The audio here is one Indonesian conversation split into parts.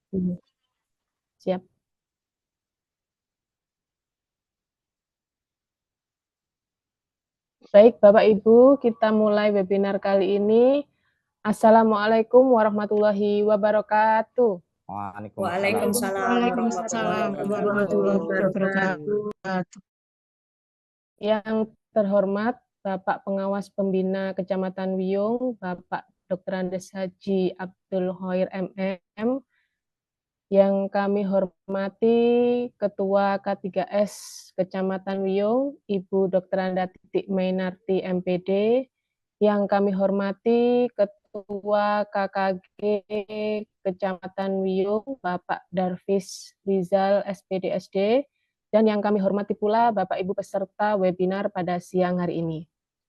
Siap. Baik, Bapak Ibu, kita mulai webinar kali ini. Assalamualaikum warahmatullahi wabarakatuh. Waalaikumsalam warahmatullahi Warahmatullahi wabarakatuh. wabarakatuh. Yang terhormat Bapak Pengawas Pembina Kecamatan Wiyung, Bapak Dr. Andes Haji Abdul Hoir MM, yang kami hormati Ketua K3S Kecamatan Wiyung, Ibu Dr. Anda Titik Mainarti MPD, yang kami hormati Ketua KKG Kecamatan Wiyung, Bapak Darvis Rizal SPD SD, dan yang kami hormati pula Bapak Ibu peserta webinar pada siang hari ini.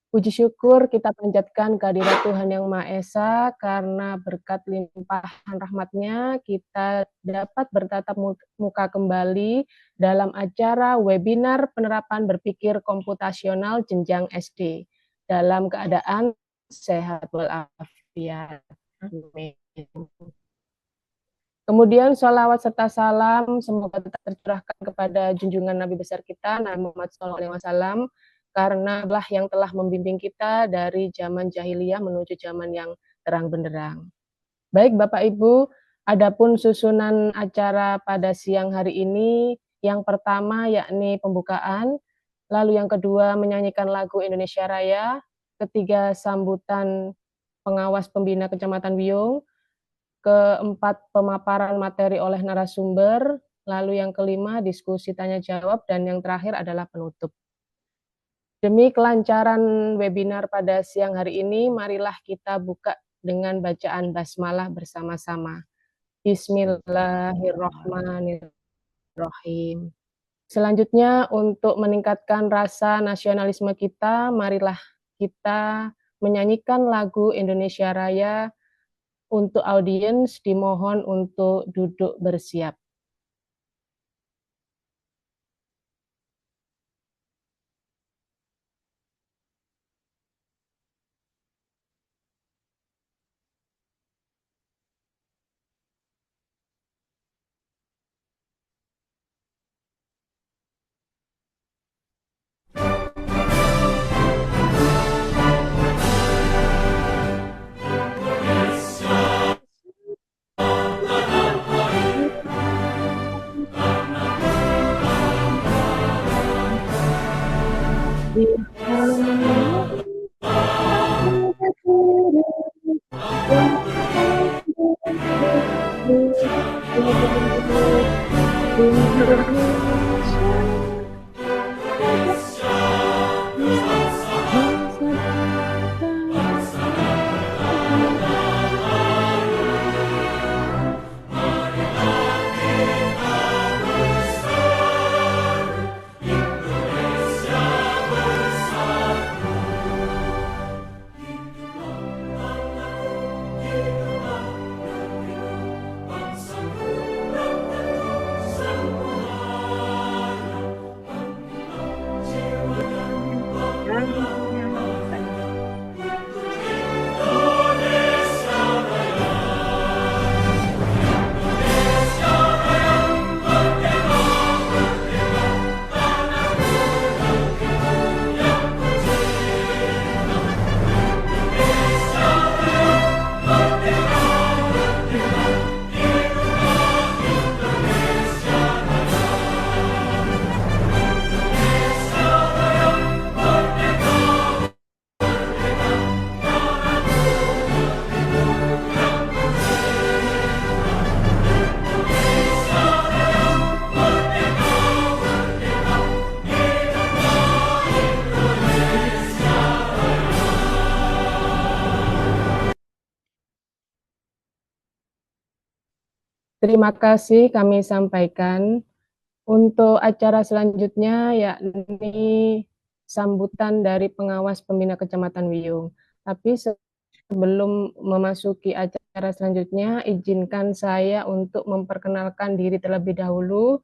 Puji syukur kita panjatkan kehadirat Tuhan Yang Maha Esa, karena berkat limpahan rahmat-Nya kita dapat bertatap muka kembali dalam acara webinar penerapan berpikir komputasional jenjang SD dalam keadaan sehat walafiat. Amin. Kemudian sholawat serta salam semoga tetap tercurahkan kepada junjungan Nabi besar kita, Nabi Muhammad SAW, karena lah yang telah membimbing kita dari zaman jahiliyah menuju zaman yang terang benderang. Baik Bapak Ibu, adapun susunan acara pada siang hari ini, yang pertama yakni pembukaan, lalu yang kedua menyanyikan lagu Indonesia Raya, ketiga sambutan pengawas pembina Kecamatan Wiyung, keempat pemaparan materi oleh narasumber, lalu yang kelima diskusi tanya jawab, dan yang terakhir adalah penutup. Demi kelancaran webinar pada siang hari ini, marilah kita buka dengan bacaan basmalah bersama-sama. Bismillahirrahmanirrahim. Selanjutnya, untuk meningkatkan rasa nasionalisme kita, marilah kita menyanyikan lagu Indonesia Raya. Untuk audiens dimohon untuk duduk bersiap. Terima kasih kami sampaikan. Untuk acara selanjutnya yakni sambutan dari pengawas pembina Kecamatan Wiyung. Tapi sebelum memasuki acara selanjutnya, izinkan saya untuk memperkenalkan diri terlebih dahulu.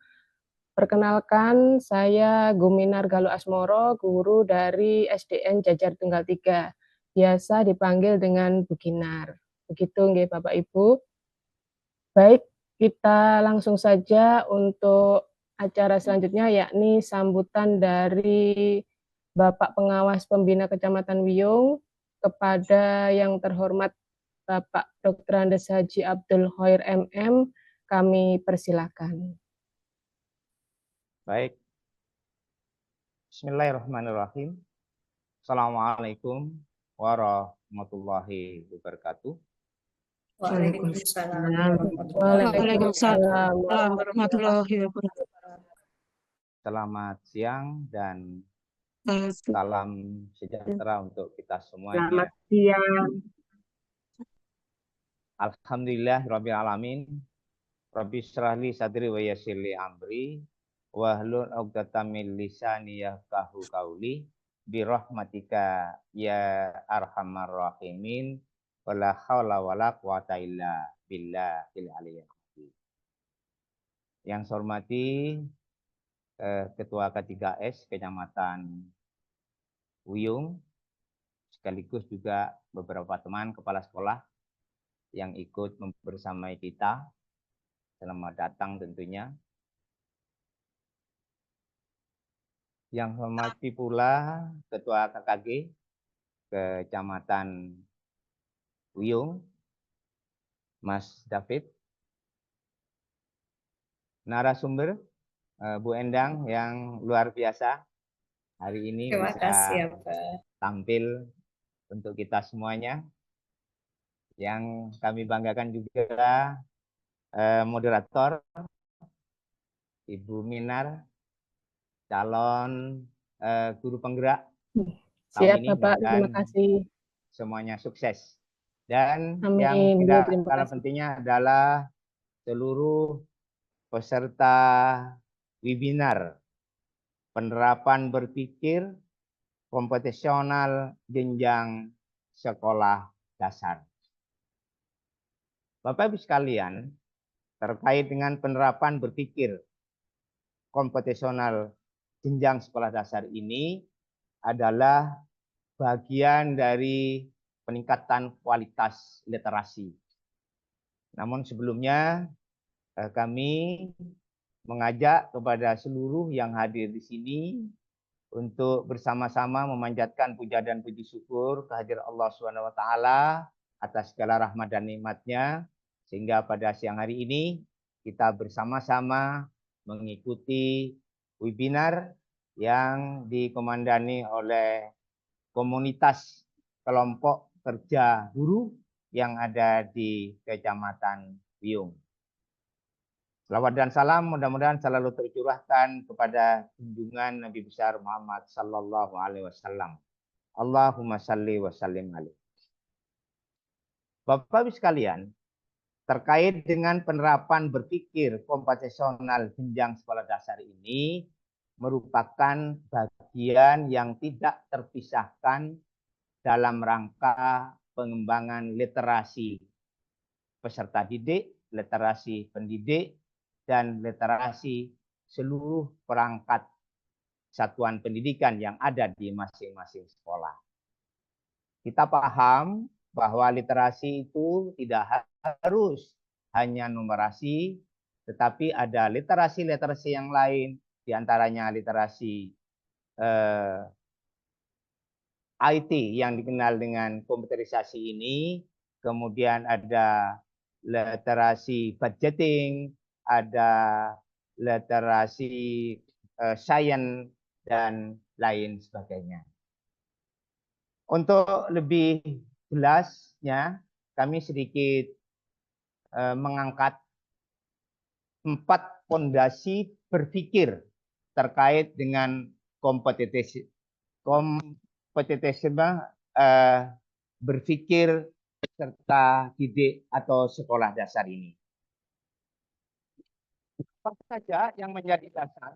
Perkenalkan, saya Guminar Galuh Asmoro, guru dari SDN Jajar Tunggal 3. Biasa dipanggil dengan Bu Ginar. Begitu nggih Bapak Ibu. Baik, Kita langsung saja untuk acara selanjutnya, yakni sambutan dari Bapak Pengawas Pembina Kecamatan Wiyung kepada yang terhormat Bapak Dr. Andes Haji Abdul Khair MM, kami persilakan. Baik. Bismillahirrahmanirrahim. Assalamualaikum warahmatullahi wabarakatuh. Waalaikumsalam Waalaikumsalam warahmatullahi wabarakatuh. Selamat siang dan salam sejahtera untuk kita semuanya. Selamat siang. Alhamdulillah Rabbil Alamin. Rabbi syrahli sadri wa yassirli amri wahlul 'uqdatam min lisani yafqahu qawli birahmatika ya arhamar rahimin wala haula wala quwata illa billahil aliyyil azim. Yang saya hormati Ketua K3S Kecamatan Wiyung, sekaligus juga beberapa teman kepala sekolah yang ikut bersamai kita. Selamat datang tentunya. Yang hormati pula Ketua KKG Kecamatan Wiyung, Mas David. Narasumber Bu Endang yang luar biasa hari ini Terima bisa kasih ya, Pak. tampil untuk kita semuanya. Yang kami banggakan juga moderator Ibu Minar, calon guru penggerak Siap, tahun ini. Bapak. Terima kasih. Semuanya sukses. Dan Amin. yang tidak kalah pentingnya adalah seluruh peserta webinar penerapan berpikir komputasional jenjang sekolah dasar. Bapak Ibu sekalian, terkait dengan penerapan berpikir komputasional jenjang sekolah dasar ini adalah bagian dari peningkatan kualitas literasi. Namun sebelumnya kami mengajak kepada seluruh yang hadir di sini untuk bersama-sama memanjatkan puja dan puji syukur kehadirat Allah SWT atas segala rahmat dan nikmatnya, sehingga pada siang hari ini kita bersama-sama mengikuti webinar yang dikomandani oleh komunitas kelompok kerja guru yang ada di Kecamatan Wiyung. Selawat dan salam mudah-mudahan selalu tercurahkan kepada junjungan Nabi besar Muhammad sallallahu alaihi wasallam. Allahumma salli wa sallim alaihi. Bapak Ibu sekalian, terkait dengan penerapan berpikir komputasional jenjang sekolah dasar ini merupakan bagian yang tidak terpisahkan dalam rangka pengembangan literasi peserta didik, literasi pendidik, dan literasi seluruh perangkat satuan pendidikan yang ada di masing-masing sekolah. Kita paham bahwa literasi itu tidak harus hanya numerasi, tetapi ada literasi-literasi yang lain, diantaranya literasi IT yang dikenal dengan komputerisasi ini, kemudian ada literasi budgeting, ada literasi sains, dan lain sebagainya. Untuk lebih jelasnya, kami sedikit mengangkat 4 fondasi berpikir terkait dengan kompetensi berpikir serta didik atau sekolah dasar ini. Apa saja yang menjadi dasar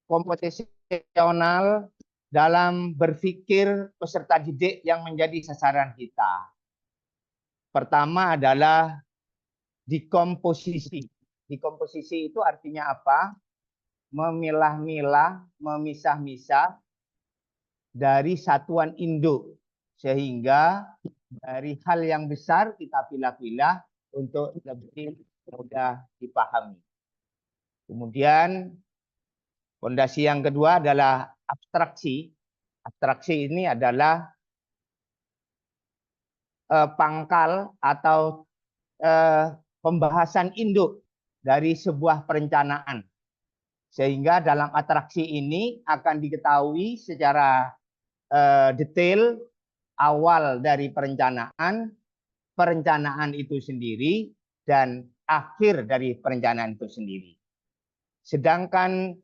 komputasional dalam berpikir peserta didik yang menjadi sasaran kita? Pertama adalah dekomposisi. Dekomposisi itu artinya apa? Memilah-milah, memisah-misah dari satuan induk, sehingga dari hal yang besar kita pilah-pilah untuk lebih mudah dipahami. Kemudian fondasi yang kedua adalah abstraksi. Abstraksi ini adalah pangkal atau pembahasan induk dari sebuah perencanaan. Sehingga dalam abstraksi ini akan diketahui secara detail awal dari perencanaan itu sendiri, dan akhir dari perencanaan itu sendiri. Sedangkan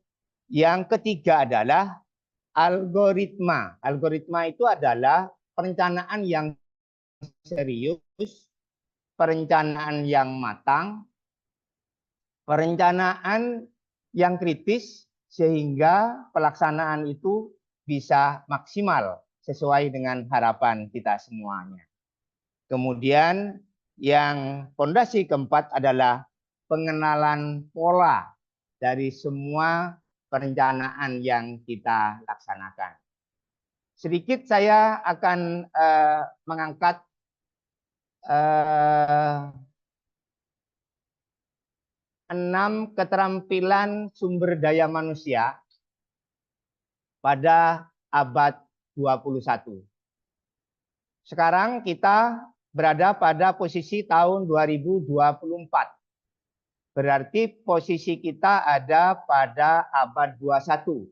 yang ketiga adalah algoritma. Algoritma itu adalah perencanaan yang serius, perencanaan yang matang, perencanaan yang kritis, sehingga pelaksanaan itu bisa maksimal sesuai dengan harapan kita semuanya. Kemudian yang fondasi keempat adalah pengenalan pola dari semua perencanaan yang kita laksanakan. Sedikit saya akan mengangkat 6 keterampilan sumber daya manusia pada abad 21. Sekarang kita berada pada posisi tahun 2024. Berarti posisi kita ada pada abad 21.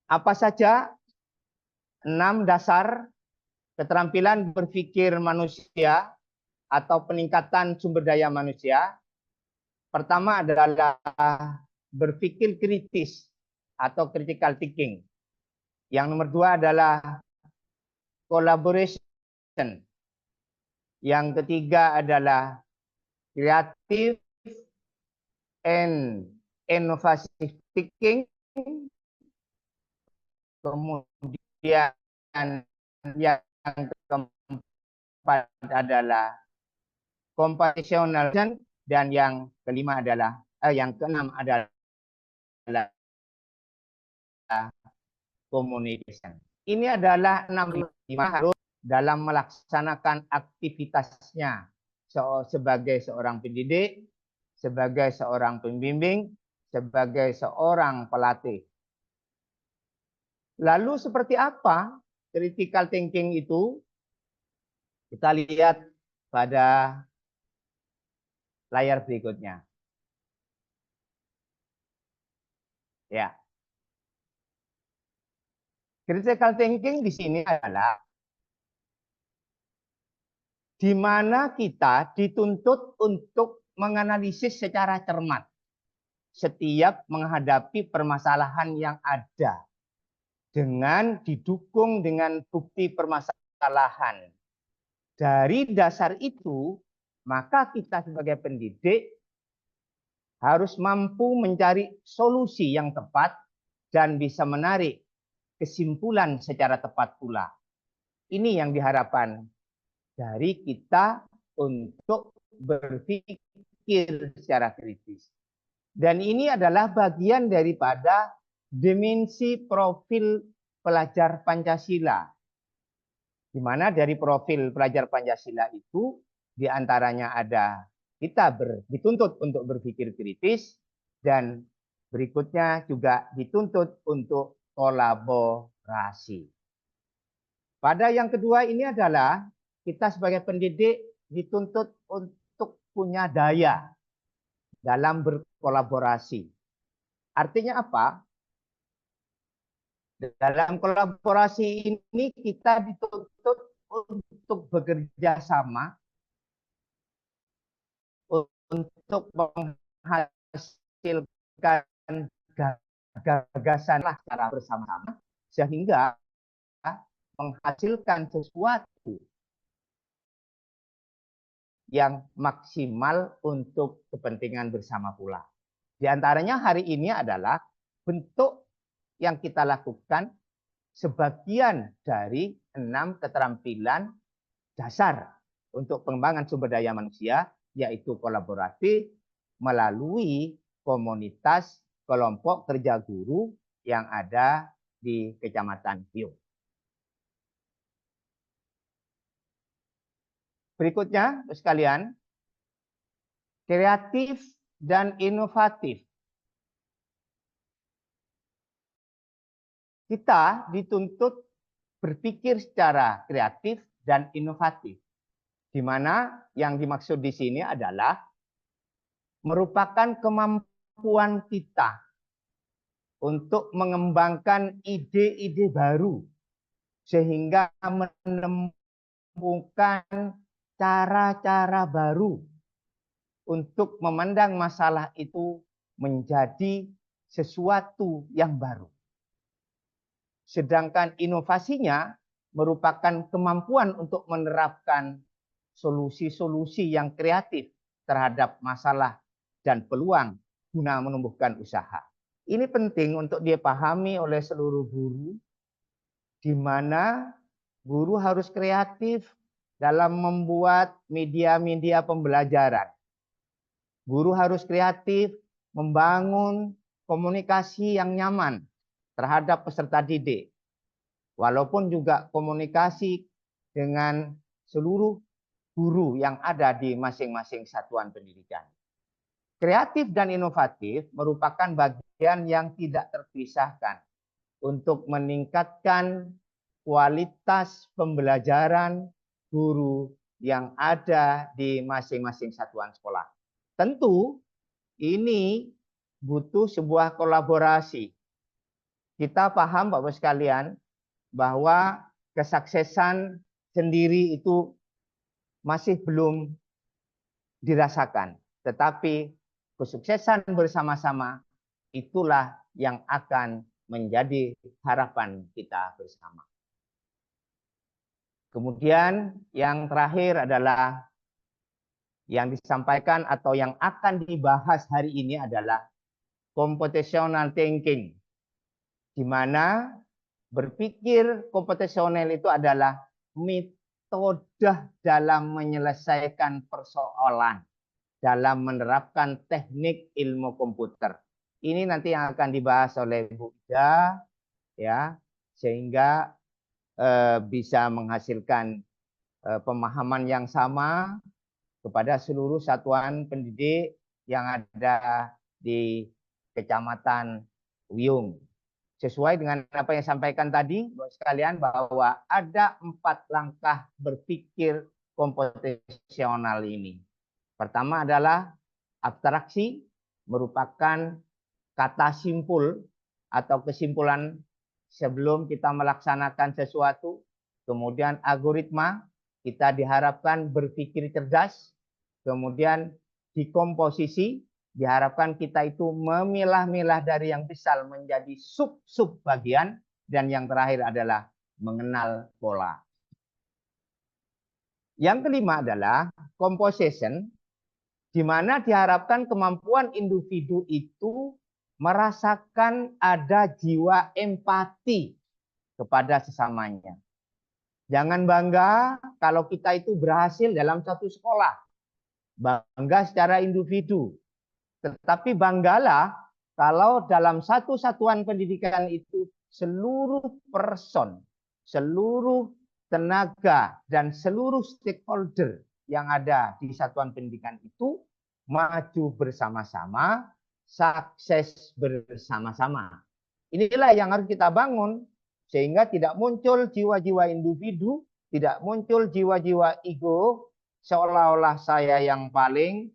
Apa saja 6 dasar keterampilan berpikir manusia atau peningkatan sumber daya manusia? Pertama adalah berpikir kritis atau critical thinking. Yang nomor 2 adalah collaboration. Yang ketiga adalah creative and innovative thinking. Kemudian yang keempat adalah computational, dan yang kelima adalah yang keenam adalah communication. Ini adalah 6 harus dalam melaksanakan aktivitasnya sebagai seorang pendidik, sebagai seorang pembimbing, sebagai seorang pelatih. Lalu seperti apa critical thinking itu? Kita lihat pada layar berikutnya. Ya. Critical thinking di sini adalah di mana kita dituntut untuk menganalisis secara cermat setiap menghadapi permasalahan yang ada, dengan didukung dengan bukti permasalahan. Dari dasar itu, maka kita sebagai pendidik harus mampu mencari solusi yang tepat dan bisa menarik kesimpulan secara tepat pula. Ini yang diharapkan dari kita untuk berpikir secara kritis. Dan ini adalah bagian daripada dimensi profil pelajar Pancasila. Di mana dari profil pelajar Pancasila itu diantaranya ada kita dituntut untuk berpikir kritis, dan berikutnya juga dituntut untuk kolaborasi. Pada yang kedua ini adalah kita sebagai pendidik dituntut untuk punya daya dalam berkolaborasi. Artinya apa? Dalam kolaborasi ini kita dituntut untuk bekerja sama, untuk menghasilkan gagasan secara bersama-sama, sehingga menghasilkan sesuatu yang maksimal untuk kepentingan bersama pula. Di antaranya hari ini adalah bentuk yang kita lakukan sebagian dari 6 keterampilan dasar untuk pengembangan sumber daya manusia, yaitu kolaboratif melalui komunitas kelompok kerja guru yang ada di Kecamatan Wiyung. Berikutnya, sekalian, kreatif dan inovatif. Kita dituntut berpikir secara kreatif dan inovatif, di mana yang dimaksud di sini adalah merupakan kemampuan kita untuk mengembangkan ide-ide baru, sehingga menemukan cara-cara baru untuk memandang masalah itu menjadi sesuatu yang baru. Sedangkan inovasinya merupakan kemampuan untuk menerapkan solusi-solusi yang kreatif terhadap masalah dan peluang guna menumbuhkan usaha. Ini penting untuk dipahami oleh seluruh guru, di mana guru harus kreatif dalam membuat media-media pembelajaran. Guru harus kreatif membangun komunikasi yang nyaman terhadap peserta didik. Walaupun juga komunikasi dengan seluruh guru yang ada di masing-masing satuan pendidikan. Kreatif dan inovatif merupakan bagian yang tidak terpisahkan untuk meningkatkan kualitas pembelajaran guru yang ada di masing-masing satuan sekolah. Tentu ini butuh sebuah kolaborasi. Kita paham Bapak sekalian bahwa kesuksesan sendiri itu masih belum dirasakan. Tetapi kesuksesan bersama-sama itulah yang akan menjadi harapan kita bersama. Kemudian yang terakhir adalah yang disampaikan atau yang akan dibahas hari ini adalah computational thinking, di mana berpikir komputasional itu adalah metode dalam menyelesaikan persoalan, dalam menerapkan teknik ilmu komputer. Ini nanti yang akan dibahas oleh Bu Ida, ya, sehingga bisa menghasilkan pemahaman yang sama kepada seluruh satuan pendidik yang ada di Kecamatan Wiyung. Sesuai dengan apa yang disampaikan tadi, Bapak sekalian, bahwa ada 4 langkah berpikir komputasional ini. Pertama adalah abstraksi, merupakan kata simpul atau kesimpulan sebelum kita melaksanakan sesuatu. Kemudian algoritma, kita diharapkan berpikir cerdas. Kemudian dekomposisi, diharapkan kita itu memilah-milah dari yang besar menjadi sub-sub bagian. Dan yang terakhir adalah mengenal pola. Yang kelima adalah composition, di mana diharapkan kemampuan individu itu merasakan ada jiwa empati kepada sesamanya. Jangan bangga kalau kita itu berhasil dalam satu sekolah. Bangga secara individu. Tetapi banggalah kalau dalam satu satuan pendidikan itu seluruh person, seluruh tenaga, dan seluruh stakeholder yang ada di satuan pendidikan itu maju bersama-sama, sukses bersama-sama. Inilah yang harus kita bangun, sehingga tidak muncul jiwa-jiwa individu, tidak muncul jiwa-jiwa ego, seolah-olah saya yang paling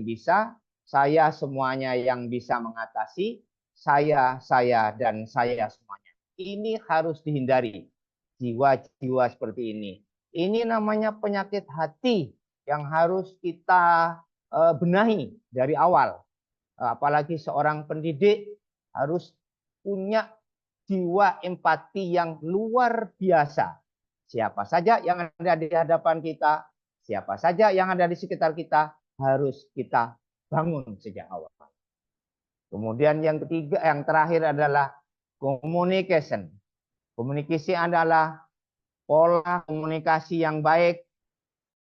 bisa, saya semuanya yang bisa mengatasi, saya, dan saya semuanya. Ini harus dihindari, jiwa-jiwa seperti ini. Ini namanya penyakit hati yang harus kita benahi dari awal. Apalagi seorang pendidik harus punya jiwa empati yang luar biasa. Siapa saja yang ada di hadapan kita, siapa saja yang ada di sekitar kita, harus kita bangun sejak awal. Kemudian yang ketiga, yang terakhir adalah communication. Komunikasi adalah pola komunikasi yang baik.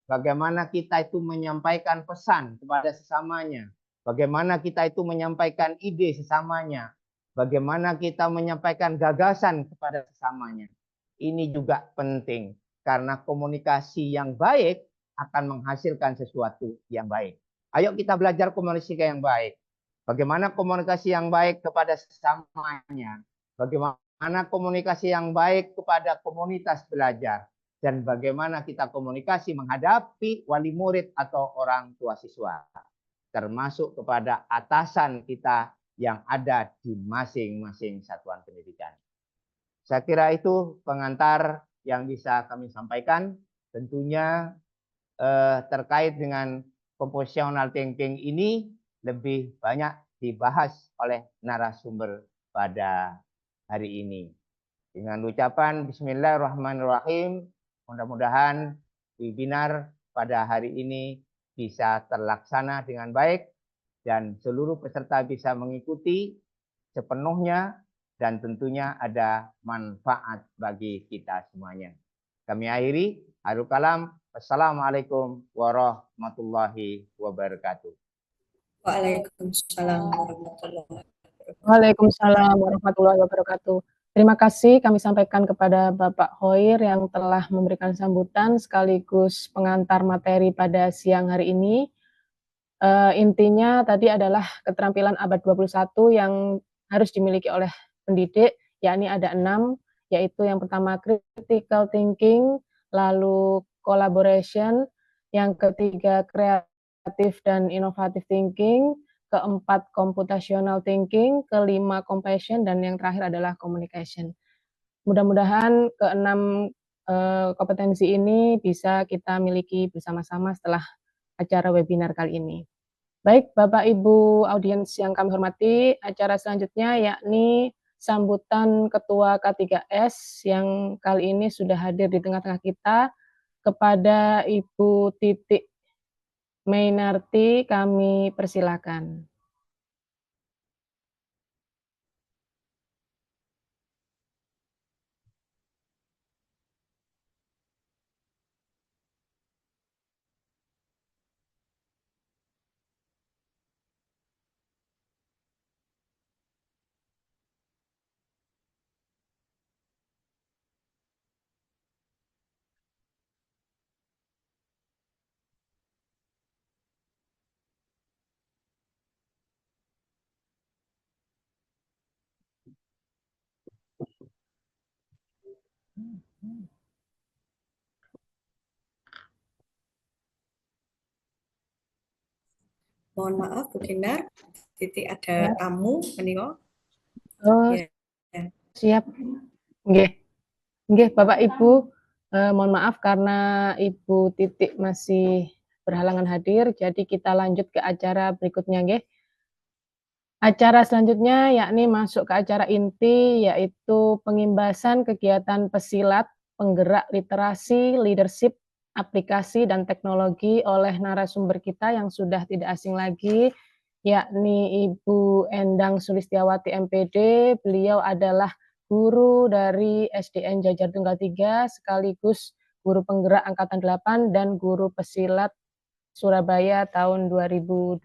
Bagaimana kita itu menyampaikan pesan kepada sesamanya. Bagaimana kita itu menyampaikan ide sesamanya. Bagaimana kita menyampaikan gagasan kepada sesamanya. Ini juga penting. Karena komunikasi yang baik akan menghasilkan sesuatu yang baik. Ayo kita belajar komunikasi yang baik. Bagaimana komunikasi yang baik kepada sesamanya. Bagaimana komunikasi yang baik kepada komunitas belajar. Dan bagaimana kita komunikasi menghadapi wali murid atau orang tua siswa. Termasuk kepada atasan kita yang ada di masing-masing satuan pendidikan. Saya kira itu pengantar yang bisa kami sampaikan. Tentunya terkait dengan compositional thinking ini lebih banyak dibahas oleh narasumber pada hari ini. Dengan ucapan Bismillahirrahmanirrahim, mudah-mudahan webinar pada hari ini bisa terlaksana dengan baik dan seluruh peserta bisa mengikuti sepenuhnya dan tentunya ada manfaat bagi kita semuanya. Kami akhiri, akhirul kalam. Wassalamualaikum warahmatullahi wabarakatuh. Waalaikumsalam warahmatullahi wabarakatuh. Waalaikumsalam warahmatullahi wabarakatuh. Terima kasih kami sampaikan kepada Bapak Hoir yang telah memberikan sambutan sekaligus pengantar materi pada siang hari ini. Intinya tadi adalah keterampilan abad 21 yang harus dimiliki oleh pendidik, yakni ada 6, yaitu yang pertama critical thinking, lalu collaboration, yang ketiga creative dan innovative thinking, keempat computational thinking, kelima compassion, dan yang terakhir adalah communication. Mudah-mudahan keenam kompetensi ini bisa kita miliki bersama-sama setelah acara webinar kali ini. Baik, Bapak Ibu audiens yang kami hormati, acara selanjutnya yakni sambutan Ketua K3S yang kali ini sudah hadir di tengah-tengah kita. Kepada Ibu Titik Mainarti kami persilakan. Mohon maaf Bu Dinar, Titik ada tamu menio. Oh, Ya. siap. Nggih. Nggih, Bapak Ibu, mohon maaf karena Ibu Titik masih berhalangan hadir, jadi kita lanjut ke acara berikutnya, nggih. Acara selanjutnya yakni masuk ke acara inti, yaitu pengimbasan kegiatan pesilat, penggerak literasi, leadership, aplikasi, dan teknologi oleh narasumber kita yang sudah tidak asing lagi, yakni Ibu Endang Sulistiawati MPD. Beliau adalah guru dari SDN Jajar Tunggal 3, sekaligus guru penggerak Angkatan 8 dan guru pesilat Surabaya tahun 2024.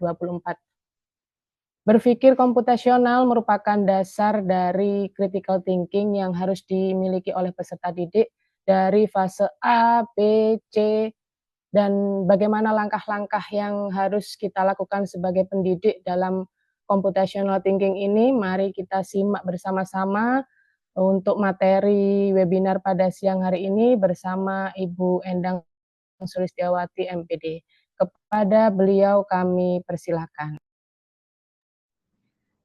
Berpikir komputasional merupakan dasar dari critical thinking yang harus dimiliki oleh peserta didik dari fase A, B, C, dan bagaimana langkah-langkah yang harus kita lakukan sebagai pendidik dalam computational thinking ini. Mari kita simak bersama-sama untuk materi webinar pada siang hari ini bersama Ibu Endang Sulistiawati MPD. Kepada beliau kami persilahkan.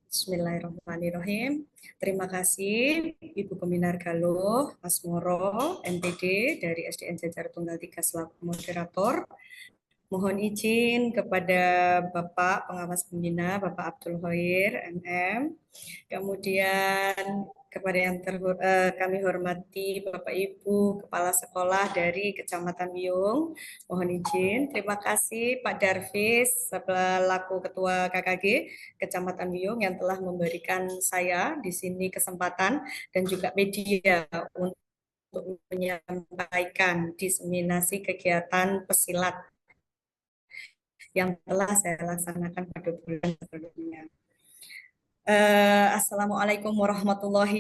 Bismillahirrahmanirrahim. Terima kasih Ibu Pembina Galuh, Mas Moro, MPD dari SDN Jajar Tunggal 3 selaku moderator. Mohon izin kepada Bapak Pengawas Pembina, Bapak Abdul Hoir, MM. Kemudian kepada yang kami hormati Bapak Ibu Kepala Sekolah dari Kecamatan Wiyung, mohon izin. Terima kasih Pak Darvis selaku Ketua KKG Kecamatan Wiyung yang telah memberikan saya di sini kesempatan dan juga media untuk menyampaikan diseminasi kegiatan pesilat yang telah saya laksanakan pada bulan sebelumnya. Assalamualaikum warahmatullahi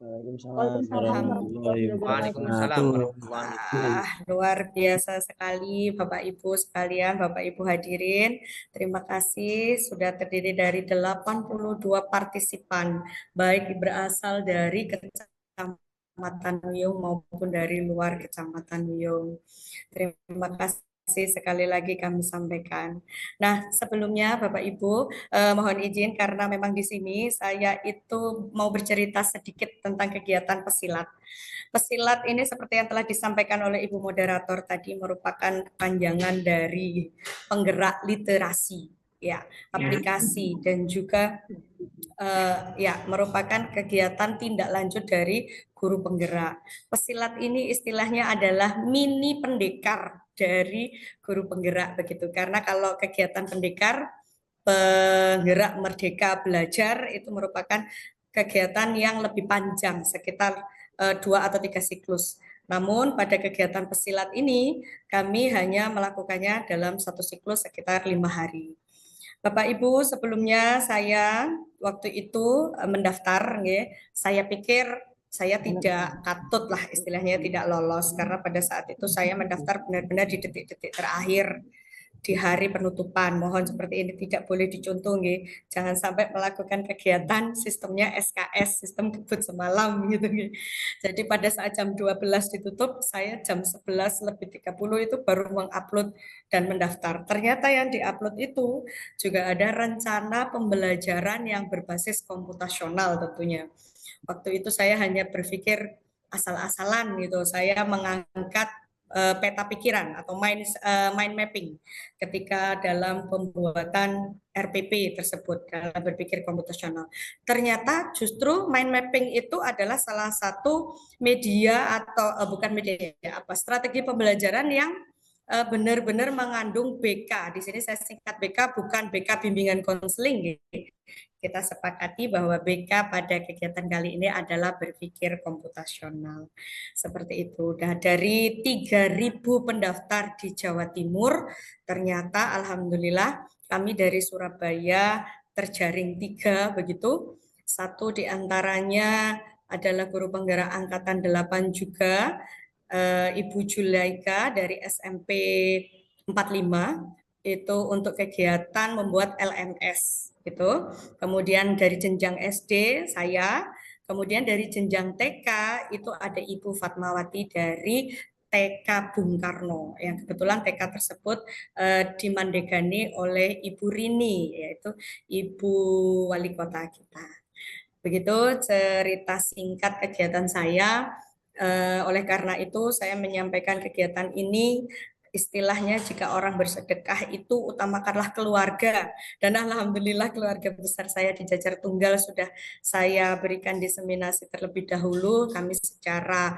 Waalaikumsalam Waalaikumsalam warahmatullahi Waalaikumsalam wabarakatuh. warahmatullahi wabarakatuh. Luar biasa sekali Bapak Ibu sekalian, Bapak Ibu hadirin. Terima kasih sudah terdiri dari 82 partisipan, baik berasal dari Kecamatan Wiyung maupun dari luar Kecamatan Wiyung. Terima kasih sekali lagi kami sampaikan. Nah, sebelumnya Bapak Ibu, mohon izin karena memang di sini saya itu mau bercerita sedikit tentang kegiatan pesilat. Pesilat ini seperti yang telah disampaikan oleh Ibu Moderator tadi merupakan panjangan dari penggerak literasi, ya, aplikasi dan juga ya merupakan kegiatan tindak lanjut dari guru penggerak. Pesilat ini istilahnya adalah mini pendekar dari guru penggerak begitu. Karena kalau kegiatan pendekar penggerak merdeka belajar itu merupakan kegiatan yang lebih panjang sekitar 2 atau 3 siklus. Namun pada kegiatan pesilat ini kami hanya melakukannya dalam 1 siklus sekitar 5 hari. Bapak Ibu, sebelumnya saya waktu itu mendaftar, ya, saya pikir saya tidak katut lah istilahnya tidak lolos karena pada saat itu saya mendaftar benar-benar di detik-detik terakhir di hari penutupan. Mohon seperti ini tidak boleh dicontoh, nggih. Jangan sampai melakukan kegiatan sistemnya SKS, sistem kebut semalam gitu, nggih. Jadi pada saat jam 12 ditutup, saya jam 11 lebih 30 itu baru mengupload dan mendaftar. Ternyata yang diupload itu juga ada rencana pembelajaran yang berbasis komputasional tentunya. Waktu itu saya hanya berpikir asal-asalan gitu. Saya mengangkat peta pikiran atau mind mapping ketika dalam pembuatan RPP tersebut dalam berpikir komputasional. Ternyata justru mind mapping itu adalah salah satu media atau bukan media apa strategi pembelajaran yang benar-benar mengandung BK. Di sini saya singkat BK, bukan BK bimbingan konseling. Kita sepakati bahwa BK pada kegiatan kali ini adalah berpikir komputasional. Seperti itu. Nah, dari 3.000 pendaftar di Jawa Timur, ternyata alhamdulillah kami dari Surabaya terjaring 3 begitu. Satu diantaranya adalah guru penggerak angkatan 8 juga, Ibu Julaika dari SMP 45 itu untuk kegiatan membuat LMS gitu. Kemudian dari jenjang SD saya, kemudian dari jenjang TK itu ada Ibu Fatmawati dari TK Bung Karno yang kebetulan TK tersebut dimandegani oleh Ibu Rini yaitu Ibu Wali Kota kita. Begitu cerita singkat kegiatan saya. Oleh karena itu saya menyampaikan kegiatan ini istilahnya jika orang bersedekah itu utamakanlah keluarga dan alhamdulillah keluarga besar saya di Jajar Tunggal sudah saya berikan diseminasi terlebih dahulu kami secara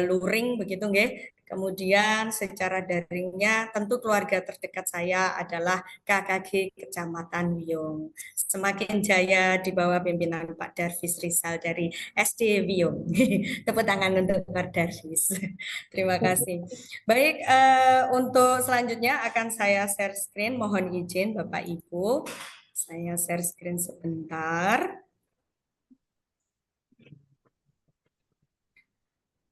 luring begitu nggih. Kemudian secara daringnya tentu keluarga terdekat saya adalah KKG Kecamatan Wiyung. Semakin jaya di bawah pimpinan Pak Darvis Rizal dari SD Wiyung. Tepuk tangan untuk Pak Darvis. Terima kasih. Baik, untuk selanjutnya akan saya share screen. Mohon izin Bapak Ibu. Saya share screen sebentar.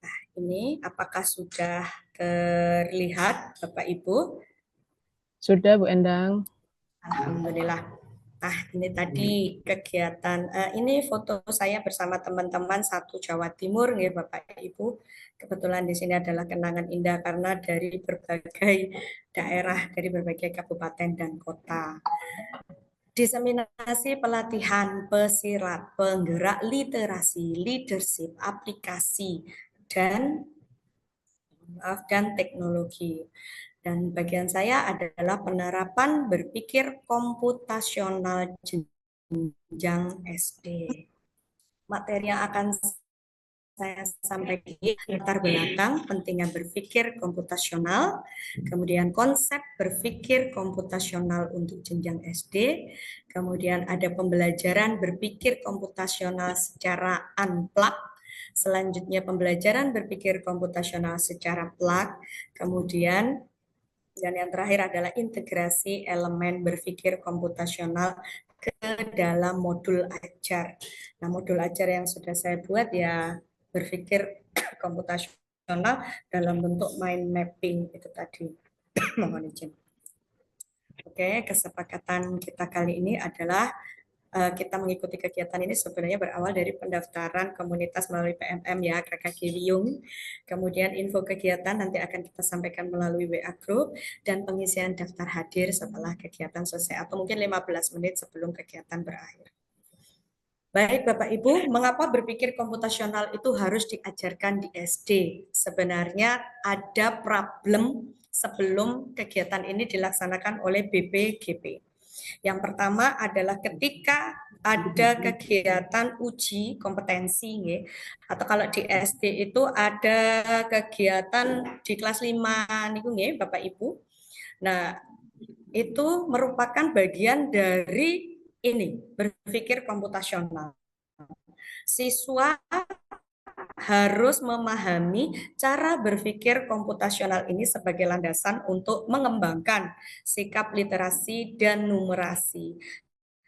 Nah, ini apakah sudah terlihat Bapak Ibu? Sudah, Bu Endang. Alhamdulillah. Nah, ini tadi kegiatan, ini foto saya bersama teman-teman satu Jawa Timur, ya Bapak Ibu. Kebetulan di sini adalah kenangan indah karena dari berbagai daerah, dari berbagai kabupaten dan kota. Diseminasi pelatihan pesilat, penggerak literasi, leadership, aplikasi, dan teknologi. Dan bagian saya adalah penerapan berpikir komputasional jenjang SD. Materi yang akan saya sampaikan latar belakang pentingnya berpikir komputasional, kemudian konsep berpikir komputasional untuk jenjang SD, kemudian ada pembelajaran berpikir komputasional secara unplug, selanjutnya pembelajaran berpikir komputasional secara plug, kemudian dan yang terakhir adalah integrasi elemen berpikir komputasional ke dalam modul ajar. Nah, modul ajar yang sudah saya buat ya berpikir komputasional dalam bentuk mind mapping itu tadi. Mohon izin. Oke, kesepakatan kita kali ini adalah kita mengikuti kegiatan ini sebenarnya berawal dari pendaftaran komunitas melalui PMM ya, KKG Wiyung. Kemudian info kegiatan nanti akan kita sampaikan melalui WA Group dan pengisian daftar hadir setelah kegiatan selesai atau mungkin 15 menit sebelum kegiatan berakhir. Baik Bapak Ibu, mengapa berpikir komputasional itu harus diajarkan di SD? Sebenarnya ada problem sebelum kegiatan ini dilaksanakan oleh BPGP. Yang pertama adalah ketika ada kegiatan uji kompetensi, atau kalau di SD itu ada kegiatan di kelas 5 nih, Bapak Ibu. Nah, itu merupakan bagian dari ini, berpikir komputasional. Siswa harus memahami cara berpikir komputasional ini sebagai landasan untuk mengembangkan sikap literasi dan numerasi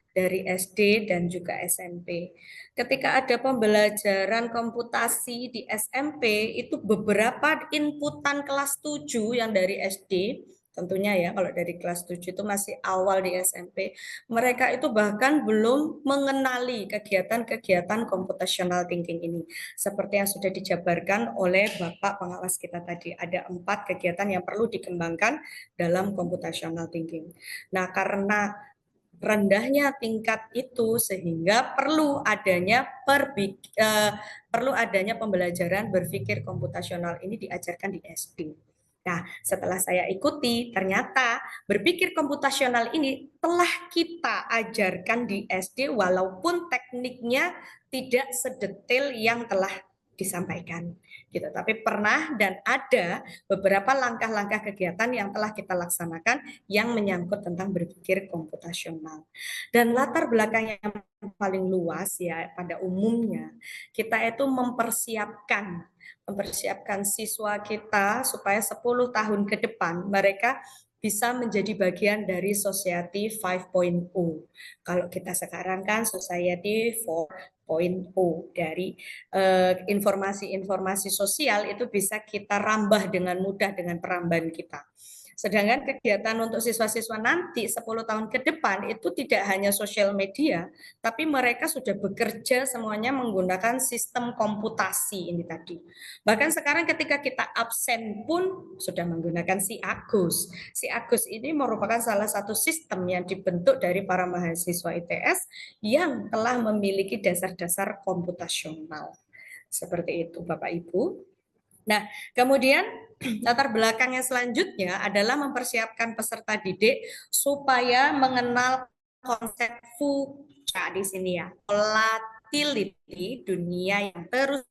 dari SD dan juga SMP. Ketika ada pembelajaran komputasi di SMP, itu beberapa inputan kelas 7 yang dari SD, tentunya ya kalau dari kelas 7 itu masih awal di SMP, mereka itu bahkan belum mengenali kegiatan-kegiatan computational thinking ini. Seperti yang sudah dijabarkan oleh Bapak pengawas kita tadi, ada 4 kegiatan yang perlu dikembangkan dalam computational thinking. Nah, karena rendahnya tingkat itu sehingga perlu adanya pembelajaran berpikir komputasional ini diajarkan di SD. Nah, setelah saya ikuti, ternyata berpikir komputasional ini telah kita ajarkan di SD walaupun tekniknya tidak sedetail yang telah disampaikan gitu. Tapi pernah dan ada beberapa langkah-langkah kegiatan yang telah kita laksanakan yang menyangkut tentang berpikir komputasional. Dan latar belakang yang paling luas ya pada umumnya kita itu mempersiapkan siswa kita supaya 10 tahun ke depan mereka bisa menjadi bagian dari Society 5.0. Kalau kita sekarang kan Society 4.0, dari informasi-informasi sosial itu bisa kita rambah dengan mudah dengan perambahan kita. Sedangkan kegiatan untuk siswa-siswa nanti 10 tahun ke depan itu tidak hanya sosial media, tapi mereka sudah bekerja semuanya menggunakan sistem komputasi ini tadi. Bahkan sekarang ketika kita absen pun sudah menggunakan si Agus. Si Agus ini merupakan salah satu sistem yang dibentuk dari para mahasiswa ITS yang telah memiliki dasar-dasar komputasional. Seperti itu Bapak Ibu. Nah, kemudian latar belakangnya selanjutnya adalah mempersiapkan peserta didik supaya mengenal konsep future di sini ya, volatility dunia yang terus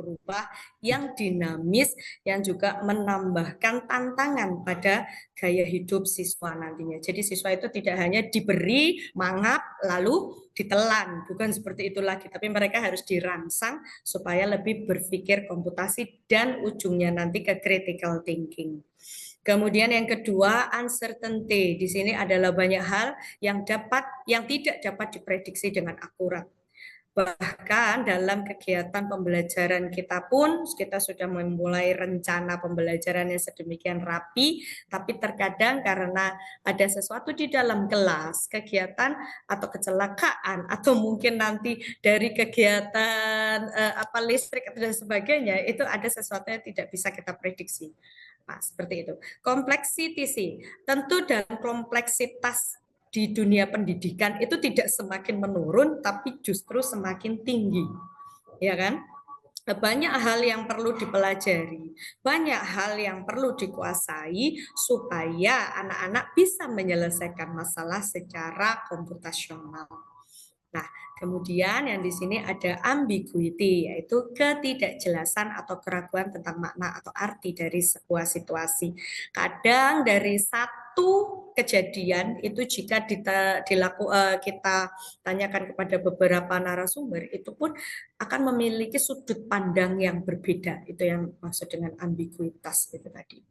berubah, yang dinamis, yang juga menambahkan tantangan pada gaya hidup siswa nantinya. Jadi siswa itu tidak hanya diberi mangap lalu ditelan, bukan seperti itu lagi, tapi mereka harus dirangsang supaya lebih berpikir komputasi dan ujungnya nanti ke critical thinking. Kemudian yang kedua, uncertainty. Di sini adalah banyak hal yang tidak dapat diprediksi dengan akurat. Bahkan dalam kegiatan pembelajaran kita pun kita sudah memulai rencana pembelajarannya sedemikian rapi, tapi terkadang karena ada sesuatu di dalam kelas, kegiatan atau kecelakaan atau mungkin nanti dari kegiatan listrik dan sebagainya, itu ada sesuatu yang tidak bisa kita prediksi. Nah, seperti itu. Kompleksitas sih, tentu dalam kompleksitas di dunia pendidikan itu tidak semakin menurun, tapi justru semakin tinggi, ya kan? Banyak hal yang perlu dipelajari, banyak hal yang perlu dikuasai supaya anak-anak bisa menyelesaikan masalah secara komputasional. Nah, kemudian yang di sini ada ambiguity, yaitu ketidakjelasan atau keraguan tentang makna atau arti dari sebuah situasi. Kadang dari satu kejadian itu jika kita tanyakan kepada beberapa narasumber, itu pun akan memiliki sudut pandang yang berbeda. Itu yang maksud dengan ambiguitas itu tadi.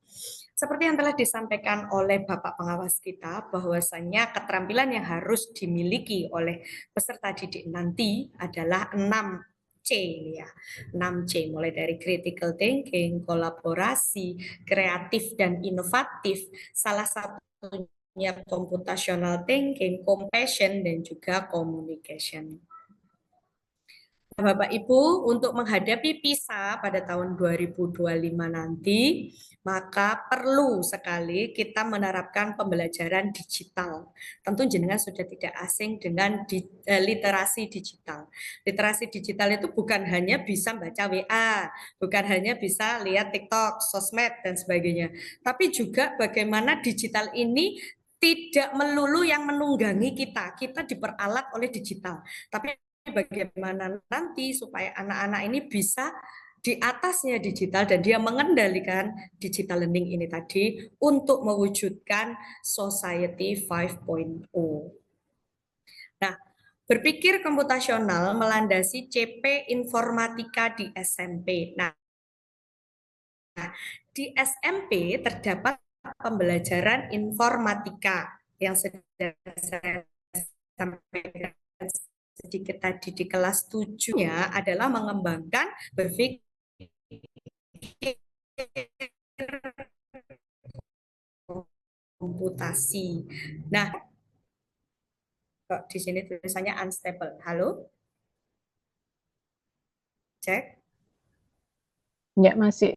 Seperti yang telah disampaikan oleh Bapak Pengawas kita, bahwasanya keterampilan yang harus dimiliki oleh peserta didik nanti adalah 6C ya. 6C mulai dari critical thinking, kolaborasi, kreatif dan inovatif, salah satunya computational thinking, compassion dan juga communication. Bapak Ibu, untuk menghadapi PISA pada tahun 2025 nanti, maka perlu sekali kita menerapkan pembelajaran digital. Tentu jenengan sudah tidak asing dengan literasi digital. Literasi digital itu bukan hanya bisa baca WA, bukan hanya bisa lihat TikTok, sosmed, dan sebagainya. Tapi juga bagaimana digital ini tidak melulu yang menunggangi kita. Kita diperalat oleh digital. Tapi bagaimana nanti supaya anak-anak ini bisa di atasnya digital dan dia mengendalikan digital learning ini tadi untuk mewujudkan society 5.0. Nah, berpikir komputasional melandasi CP Informatika di SMP. Nah, di SMP terdapat pembelajaran informatika yang sudah saya sampaikan sedikit tadi di kelas 7-nya adalah mengembangkan berpikir komputasi. Nah, kok di sini tulisannya unstable. Halo? Cek. Ya, masih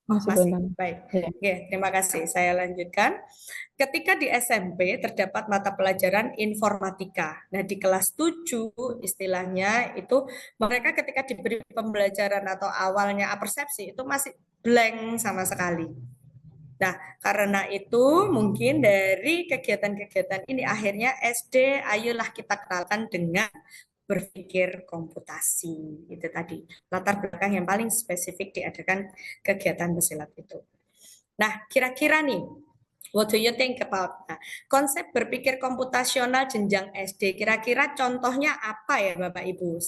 Masih. Bentang. Baik. Ya. Oke, terima kasih. Saya lanjutkan. Ketika di SMP terdapat mata pelajaran informatika. Nah, di kelas 7 istilahnya itu mereka ketika diberi pembelajaran atau awalnya apersepsi itu masih blank sama sekali. Nah, karena itu mungkin dari kegiatan-kegiatan ini akhirnya SD ayolah kita kenalkan dengan berpikir komputasi. Itu tadi latar belakang yang paling spesifik diadakan kegiatan pesilat itu. Nah, kira-kira nih, what do you think about konsep berpikir komputasional jenjang SD? Kira-kira contohnya apa ya Bapak Ibu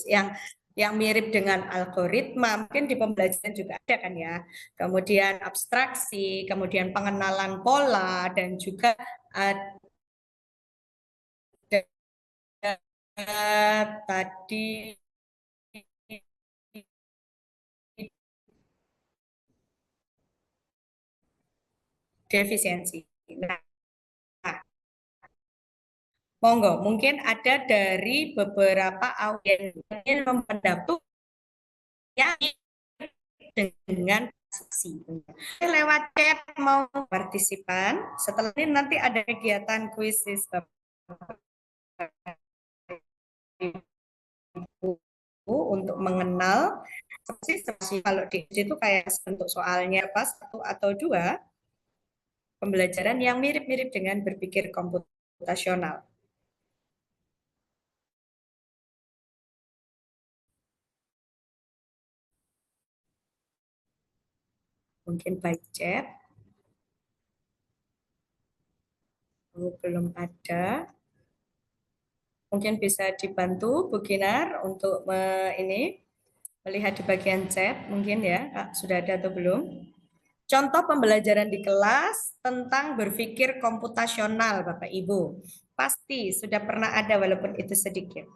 yang mirip dengan algoritma? Mungkin di pembelajaran juga ada kan ya. Kemudian abstraksi, kemudian pengenalan pola dan juga tadi defisiensi. Nah, monggo, mungkin ada dari beberapa audiens yang mempendapat yang dengan saksi. Lewat chat mau partisipan, setelah ini nanti ada kegiatan kuisis untuk mengenal kalau di itu kayak bentuk soalnya pas satu atau dua pembelajaran yang mirip-mirip dengan berpikir komputasional. Mungkin by chat. Belum ada. Mungkin bisa dibantu Bu Kinar untuk ini melihat di bagian chat mungkin ya, Kak, sudah ada atau belum? Contoh pembelajaran di kelas tentang berpikir komputasional, Bapak Ibu. Pasti sudah pernah ada walaupun itu sedikit.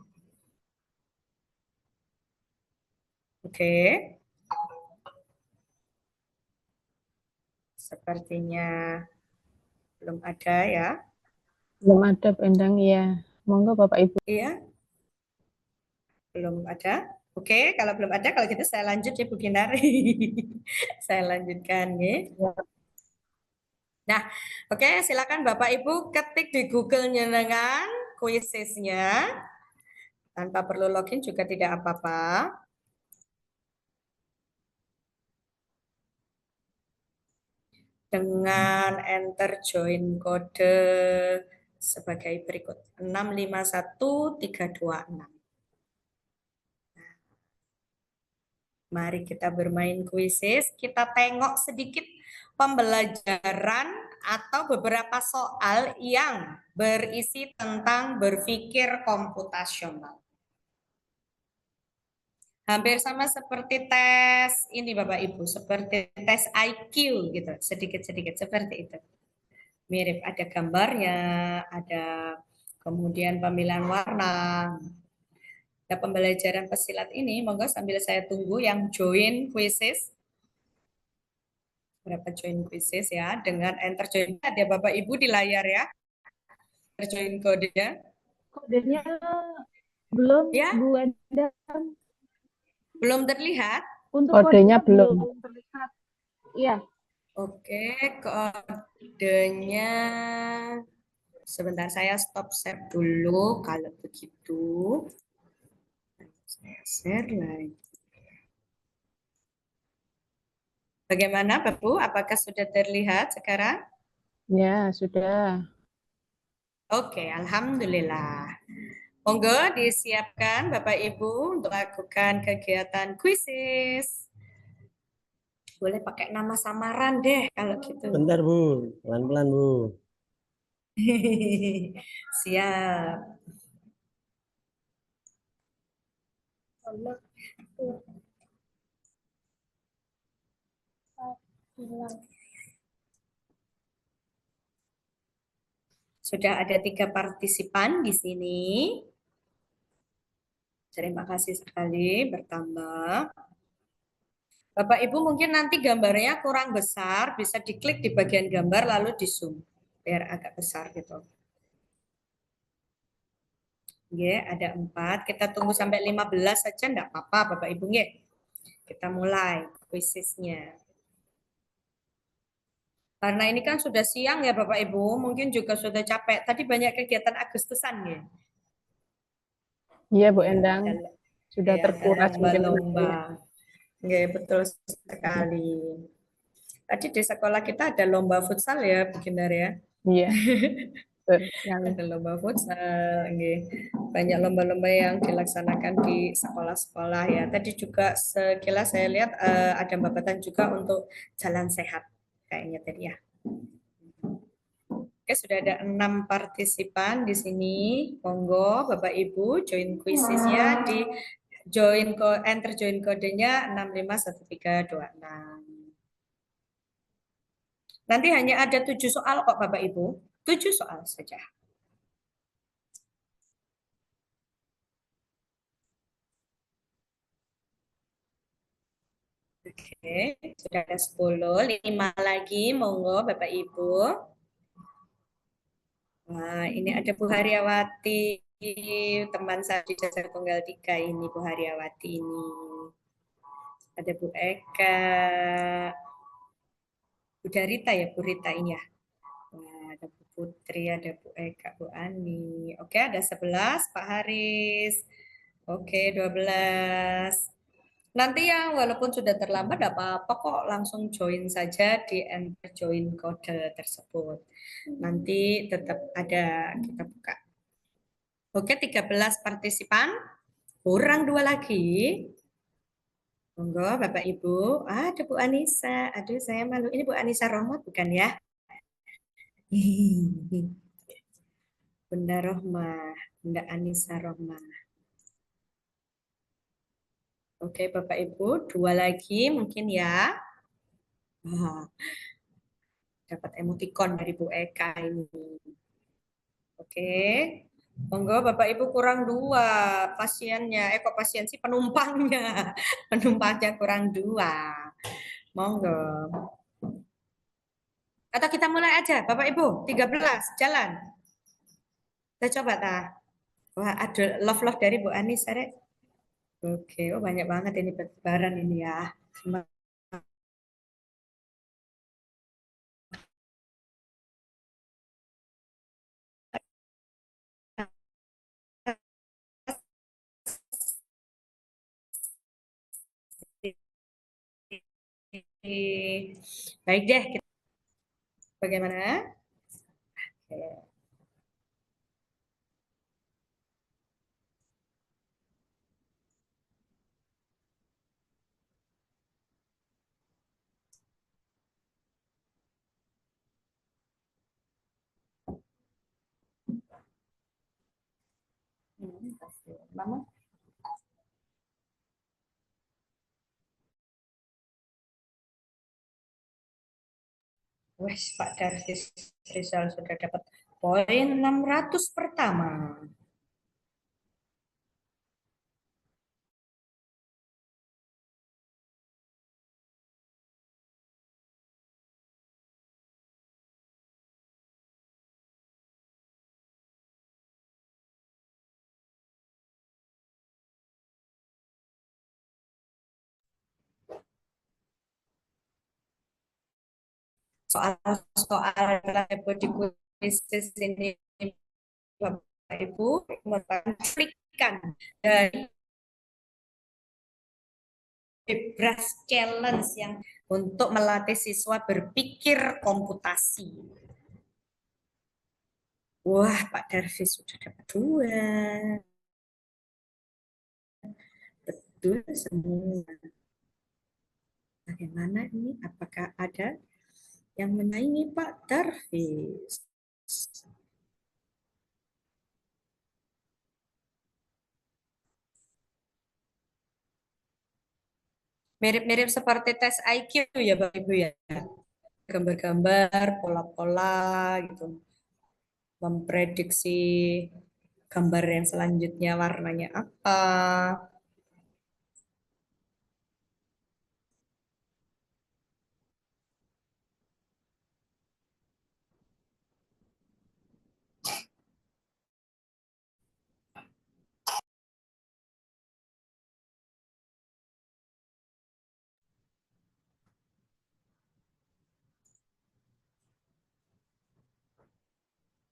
Oke. Sepertinya belum ada ya. Belum ada Bentang ya. Monggo Bapak Ibu. Iya. Belum ada. Oke, kalau belum ada, kalau gitu saya lanjut ya Bu Kinar. Saya lanjutkan ya. Nah, oke, silakan Bapak Ibu ketik di Google nyenengan kuisisnya. Tanpa perlu login juga tidak apa-apa. Dengan enter join kode sebagai berikut. 651326. Mari kita bermain kuisis, kita tengok sedikit pembelajaran atau beberapa soal yang berisi tentang berpikir komputasional. Hampir sama seperti tes ini Bapak Ibu, seperti tes IQ gitu, sedikit-sedikit seperti itu. Mirip, ada gambarnya, ada kemudian pemilihan warna. Nah, pembelajaran pesilat ini, monggo sambil saya tunggu yang join quizzes. Berapa join quizzes ya, dengan enter join. Ada Bapak Ibu di layar ya, enter join kodenya. Kodenya belum, Ya, Bu Enda. belum terlihat. Untuk Kodenya belum. terlihat. Iya. Oke, kodenya sebentar saya stop share dulu kalau begitu. Saya share lagi. Bagaimana Bapak Bu? Apakah sudah terlihat sekarang? Ya, sudah. Oke, alhamdulillah. Monggo disiapkan Bapak Ibu untuk lakukan kegiatan quizzes. Boleh pakai nama samaran deh kalau gitu. Bentar Bu, pelan-pelan Bu. Siap. Sudah ada 3 partisipan di sini. Terima kasih sekali bertambah. Bapak Ibu mungkin nanti gambarnya kurang besar, bisa diklik di bagian gambar lalu di zoom biar agak besar gitu. Ya, ada 4. Kita tunggu sampai 15 saja enggak apa-apa Bapak Ibu nggih. Kita mulai quizesnya. Karena ini kan sudah siang ya Bapak Ibu, mungkin juga sudah capek. Tadi banyak kegiatan Agustusan ya. Iya, Bu Ya, Endang. Sudah ya, terkuras mungkin lomba-lomba. Ya, betul sekali. Tadi di sekolah kita ada lomba futsal ya, beginner ya. Iya. Betul sekali. Ada lomba futsal, nggih. Banyak lomba-lomba yang dilaksanakan di sekolah-sekolah ya. Tadi juga sekilas saya lihat ada babatan juga untuk jalan sehat kayaknya tadi ya. Oke, sudah ada 6 partisipan di sini. Monggo Bapak Ibu join quizesnya di enter join kodenya 651326. Nanti hanya ada 7 soal kok Bapak Ibu. 7 soal saja. Oke, sudah ada 10, 5 lagi, monggo Bapak Ibu. Nah, ini ada Bu Haryawati, teman saya di Dasar Tunggal 3 ini, Bu Haryawati ini. Ada Bu Eka, Bu Darita ya, Bu Rita ini ya. Nah, ada Bu Putri, ada Bu Eka, Bu Ani. Oke, ada 11, Pak Haris. Oke, 12. Nanti yang walaupun sudah terlambat tidak apa-apa kok, langsung join saja di enter join kode tersebut. Nanti tetap ada, kita buka. Oke, 13 partisipan, kurang 2 lagi. Monggo Bapak Ibu. Ada Bu Anissa. Aduh, saya malu. Ini Bu Anissa Rohmat bukan ya? Bunda Rohmah, Bunda Anissa Rohmah. Oke, Bapak Ibu, 2 lagi mungkin ya. Dapat emoticon dari Bu Eka ini. Oke. Monggo Bapak Ibu kurang 2 pasiennya. Kok pasien sih penumpangnya. Penumpangnya kurang 2. Monggo. Atau kita mulai aja Bapak Ibu, 13 jalan. Kita coba ta. Wah, ada love dari Bu Anis, Rek. Oke, oh banyak banget ini barang ini ya. Baik deh. Bagaimana? Oke. Mama. Wes, Pak Darvis Rizal sudah dapat poin 600 pertama. Soal-soal hypothetical ini Bapak Ibu merupakan cuplikan dari Bebras Challenge yang untuk melatih siswa berpikir komputasi. Wah, Pak Darvis sudah dapat 2. Betul semua. Bagaimana ini? Apakah ada yang menyaingi Pak Darvis? Mirip-mirip seperti tes IQ ya Bapak Ibu ya. Gambar-gambar, pola-pola gitu. Memprediksi gambar yang selanjutnya warnanya apa.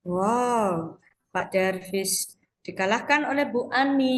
Wow, Pak Darvis dikalahkan oleh Bu Ani.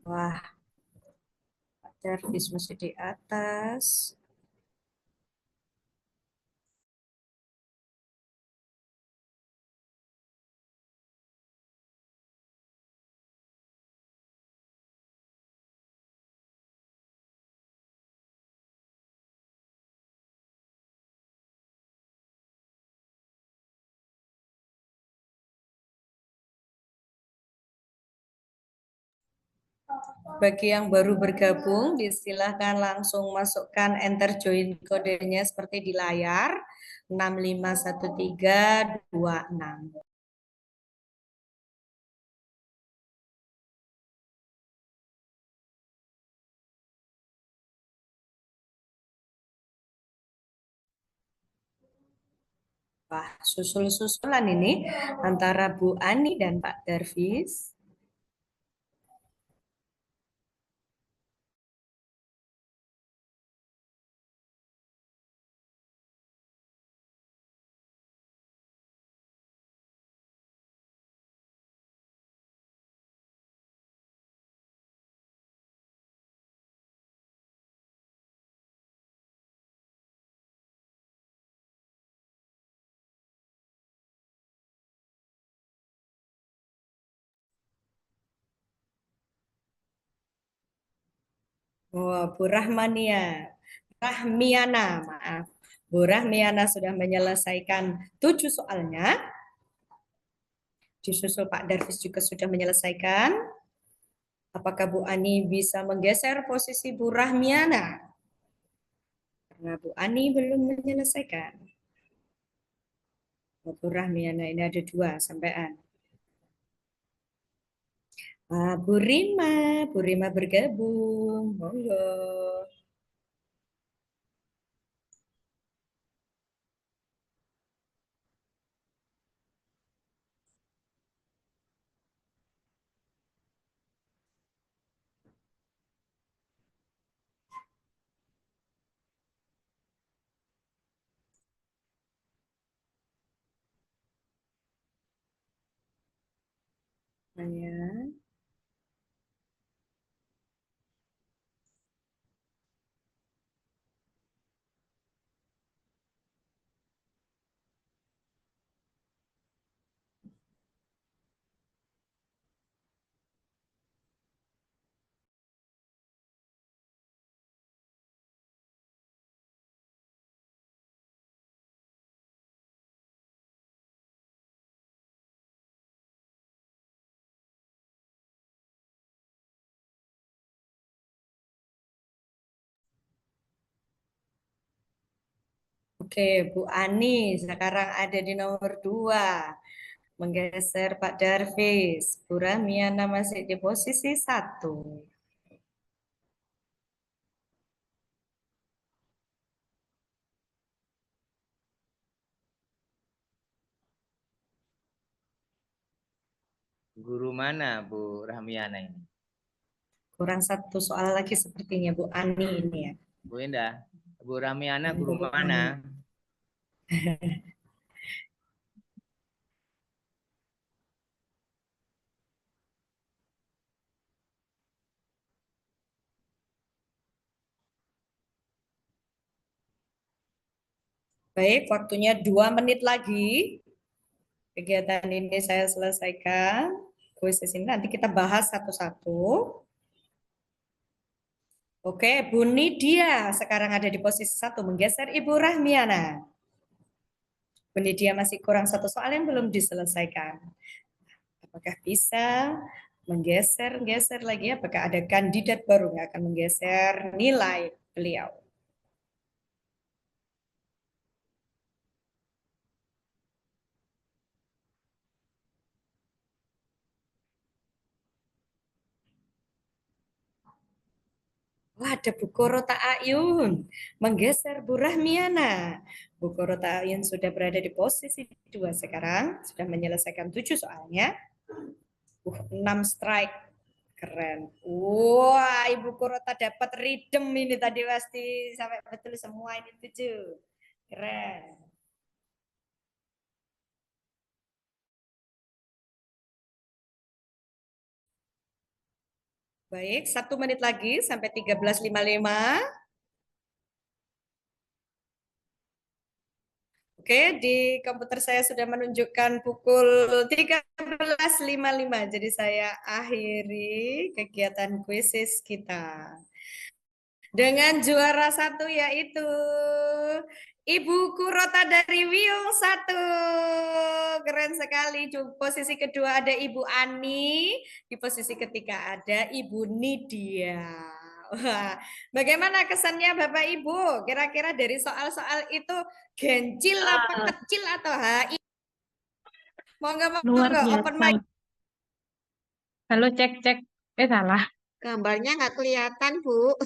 Wah, Pak Darvis masih di atas. Bagi yang baru bergabung, disilahkan langsung masukkan enter join kodenya seperti di layar 651326. Wah, susul-susulan ini antara Bu Ani dan Pak Darvis. Wah, Bu Rahmiana, maaf. Bu Rahmiana sudah menyelesaikan 7 soalnya. Disusul Pak Darvis juga sudah menyelesaikan. Apakah Bu Ani bisa menggeser posisi Bu Rahmiana? Karena Bu Ani belum menyelesaikan. Bu Rahmiana ini ada 2 sampean. Bu Rima bergabung. Monggo. Ya. Oke, Bu Ani sekarang ada di nomor 2. Menggeser Pak Darvis. Bu Rahmiana masih di posisi 1. Guru mana Bu Rahmiana ini? Kurang 1 soal lagi sepertinya Bu Ani ini ya. Bu Indah, Bu Rahmiana guru Bu mana? Ani. Baik, waktunya 2 menit lagi. Kegiatan ini saya selesaikan. Kuis ini nanti kita bahas satu-satu. Oke, Bu Nidia sekarang ada di posisi 1, menggeser Ibu Rahmiana. Bu Nidia masih kurang 1 soal yang belum diselesaikan. Apakah bisa menggeser lagi? Apakah ada kandidat baru yang akan menggeser nilai beliau? Wah, ada Bu Korota Ayun menggeser Bu Rahmiana. Bu Korota Ayun sudah berada di posisi 2 sekarang, sudah menyelesaikan 7 soalnya. 6 strike. Keren. Wah, Ibu Korota dapat ridem ini tadi pasti sampai betul semua ini 7. Keren. Baik, 1 menit lagi sampai 13.55. Oke, di komputer saya sudah menunjukkan pukul 13.55. Jadi saya akhiri kegiatan kuisis kita. Dengan juara 1 yaitu Ibu Kurota dari Wiyung 1. Keren sekali. Posisi kedua ada Ibu Ani. Di posisi ketiga ada Ibu Nidia. Wah, bagaimana kesannya Bapak Ibu? Kira-kira dari soal-soal itu gencil apa kecil atau HI? Monggo, Luar open mic. biasa. Halo, cek. Salah. Gambarnya nggak kelihatan, Bu.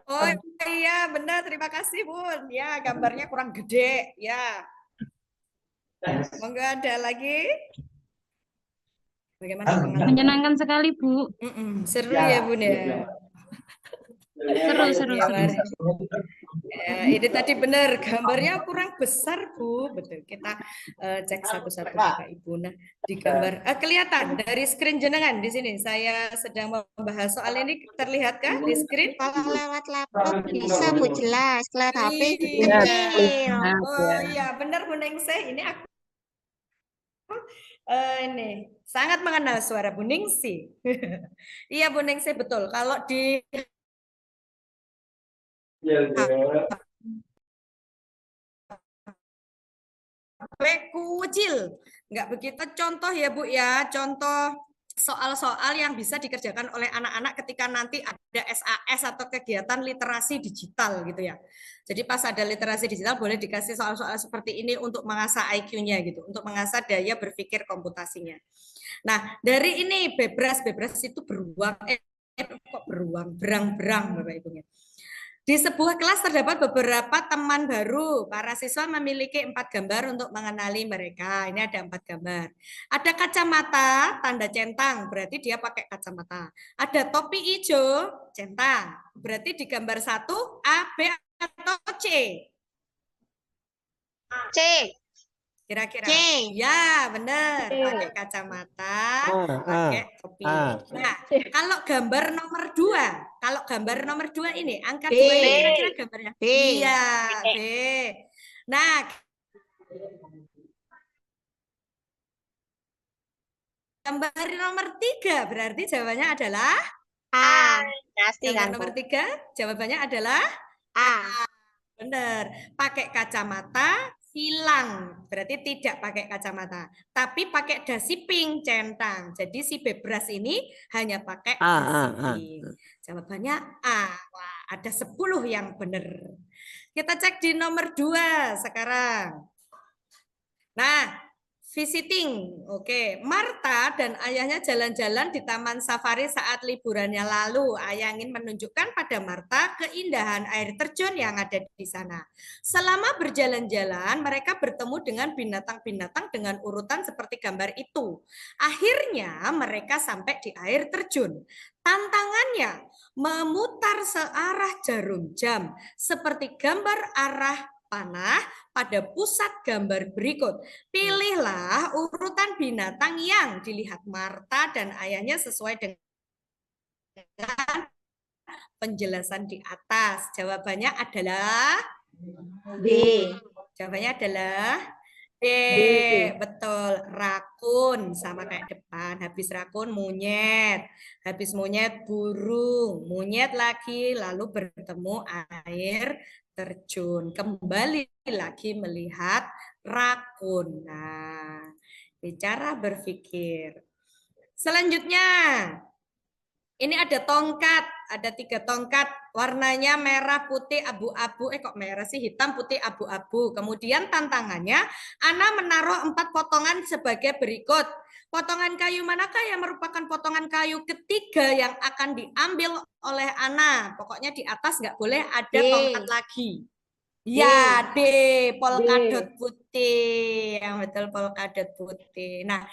Oh iya, benar. Terima kasih, Bun. Ya, gambarnya kurang gede. Ya. Monggo ada lagi? Bagaimana pengalaman? Menyenangkan sekali, Bu. Seru ya, Bun ya. Seru. Ya, ini tadi benar gambarnya kurang besar Bu, betul. Kita cek satu-satu Bapak Ibu. Nah, di gambar kelihatan dari screen jenengan di sini. Saya sedang membahas soal ini, terlihatkah di screen? Kalau lewat laptop bisa, Bu, jelas. Lewat HP Iya. kecil. Oh iya, benar Bu Ningsih. Ini aku ini sangat mengenal suara Bu Ningsih. Iya Bu Ningsih, betul. Kalau di kucil, nggak begitu. Contoh ya Bu ya, contoh soal-soal yang bisa dikerjakan oleh anak-anak ketika nanti ada SAS atau kegiatan literasi digital gitu ya. Jadi pas ada literasi digital boleh dikasih soal-soal seperti ini untuk mengasah IQ-nya gitu, untuk mengasah daya berpikir komputasinya. Nah, dari ini bebras itu beruang, kok beruang, berang-berang Bapak Ibunya. Di sebuah kelas terdapat beberapa teman baru. Para siswa memiliki 4 gambar untuk mengenali mereka. Ini ada 4 gambar. Ada kacamata, tanda centang, berarti dia pakai kacamata. Ada topi hijau, centang. Berarti di gambar 1, A, B, atau C? C. Kira-kira. C. Ya, benar. Pakai kacamata, pakai topi. A. Nah, kalau gambar nomor 2 ini, angka B. 2 ini kira-kira gambarnya. B. Iya, B. Nah, gambar nomor 3 berarti jawabannya adalah A. Pasti gambar kan, nomor Bu? 3 jawabannya adalah A. benar. Pakai kacamata hilang, berarti tidak pakai kacamata. Tapi pakai dasi pink centang. Jadi si bebras ini hanya pakai A, dasi A. pink. Jawabannya A. Wah, ada 10 yang benar. Kita cek di nomor 2 sekarang. Nah, visiting. Oke, Marta dan ayahnya jalan-jalan di Taman Safari saat liburannya lalu. Ayah ingin menunjukkan pada Marta keindahan air terjun yang ada di sana. Selama berjalan-jalan, mereka bertemu dengan binatang-binatang dengan urutan seperti gambar itu. Akhirnya mereka sampai di air terjun. Tantangannya memutar searah jarum jam seperti gambar arah panah pada pusat gambar berikut. Pilihlah urutan binatang yang dilihat Marta dan ayahnya sesuai dengan penjelasan di atas. Jawabannya adalah B. Jawabannya adalah B. Betul. Rakun sama kayak depan. Habis rakun monyet. Habis monyet burung. Monyet lagi lalu bertemu air terjun. Kembali lagi melihat rakun. Nah, bicara berpikir. Selanjutnya, ini ada tongkat, ada 3 tongkat, warnanya merah, putih, abu-abu. Kok merah sih, hitam, putih, abu-abu. Kemudian tantangannya, Ana menaruh 4 potongan sebagai berikut. Potongan kayu manakah yang merupakan potongan kayu ketiga yang akan diambil oleh Ana? Pokoknya di atas nggak boleh ada D. tongkat lagi. Ya, D, polkadot putih. Yang betul, polkadot putih. Nah,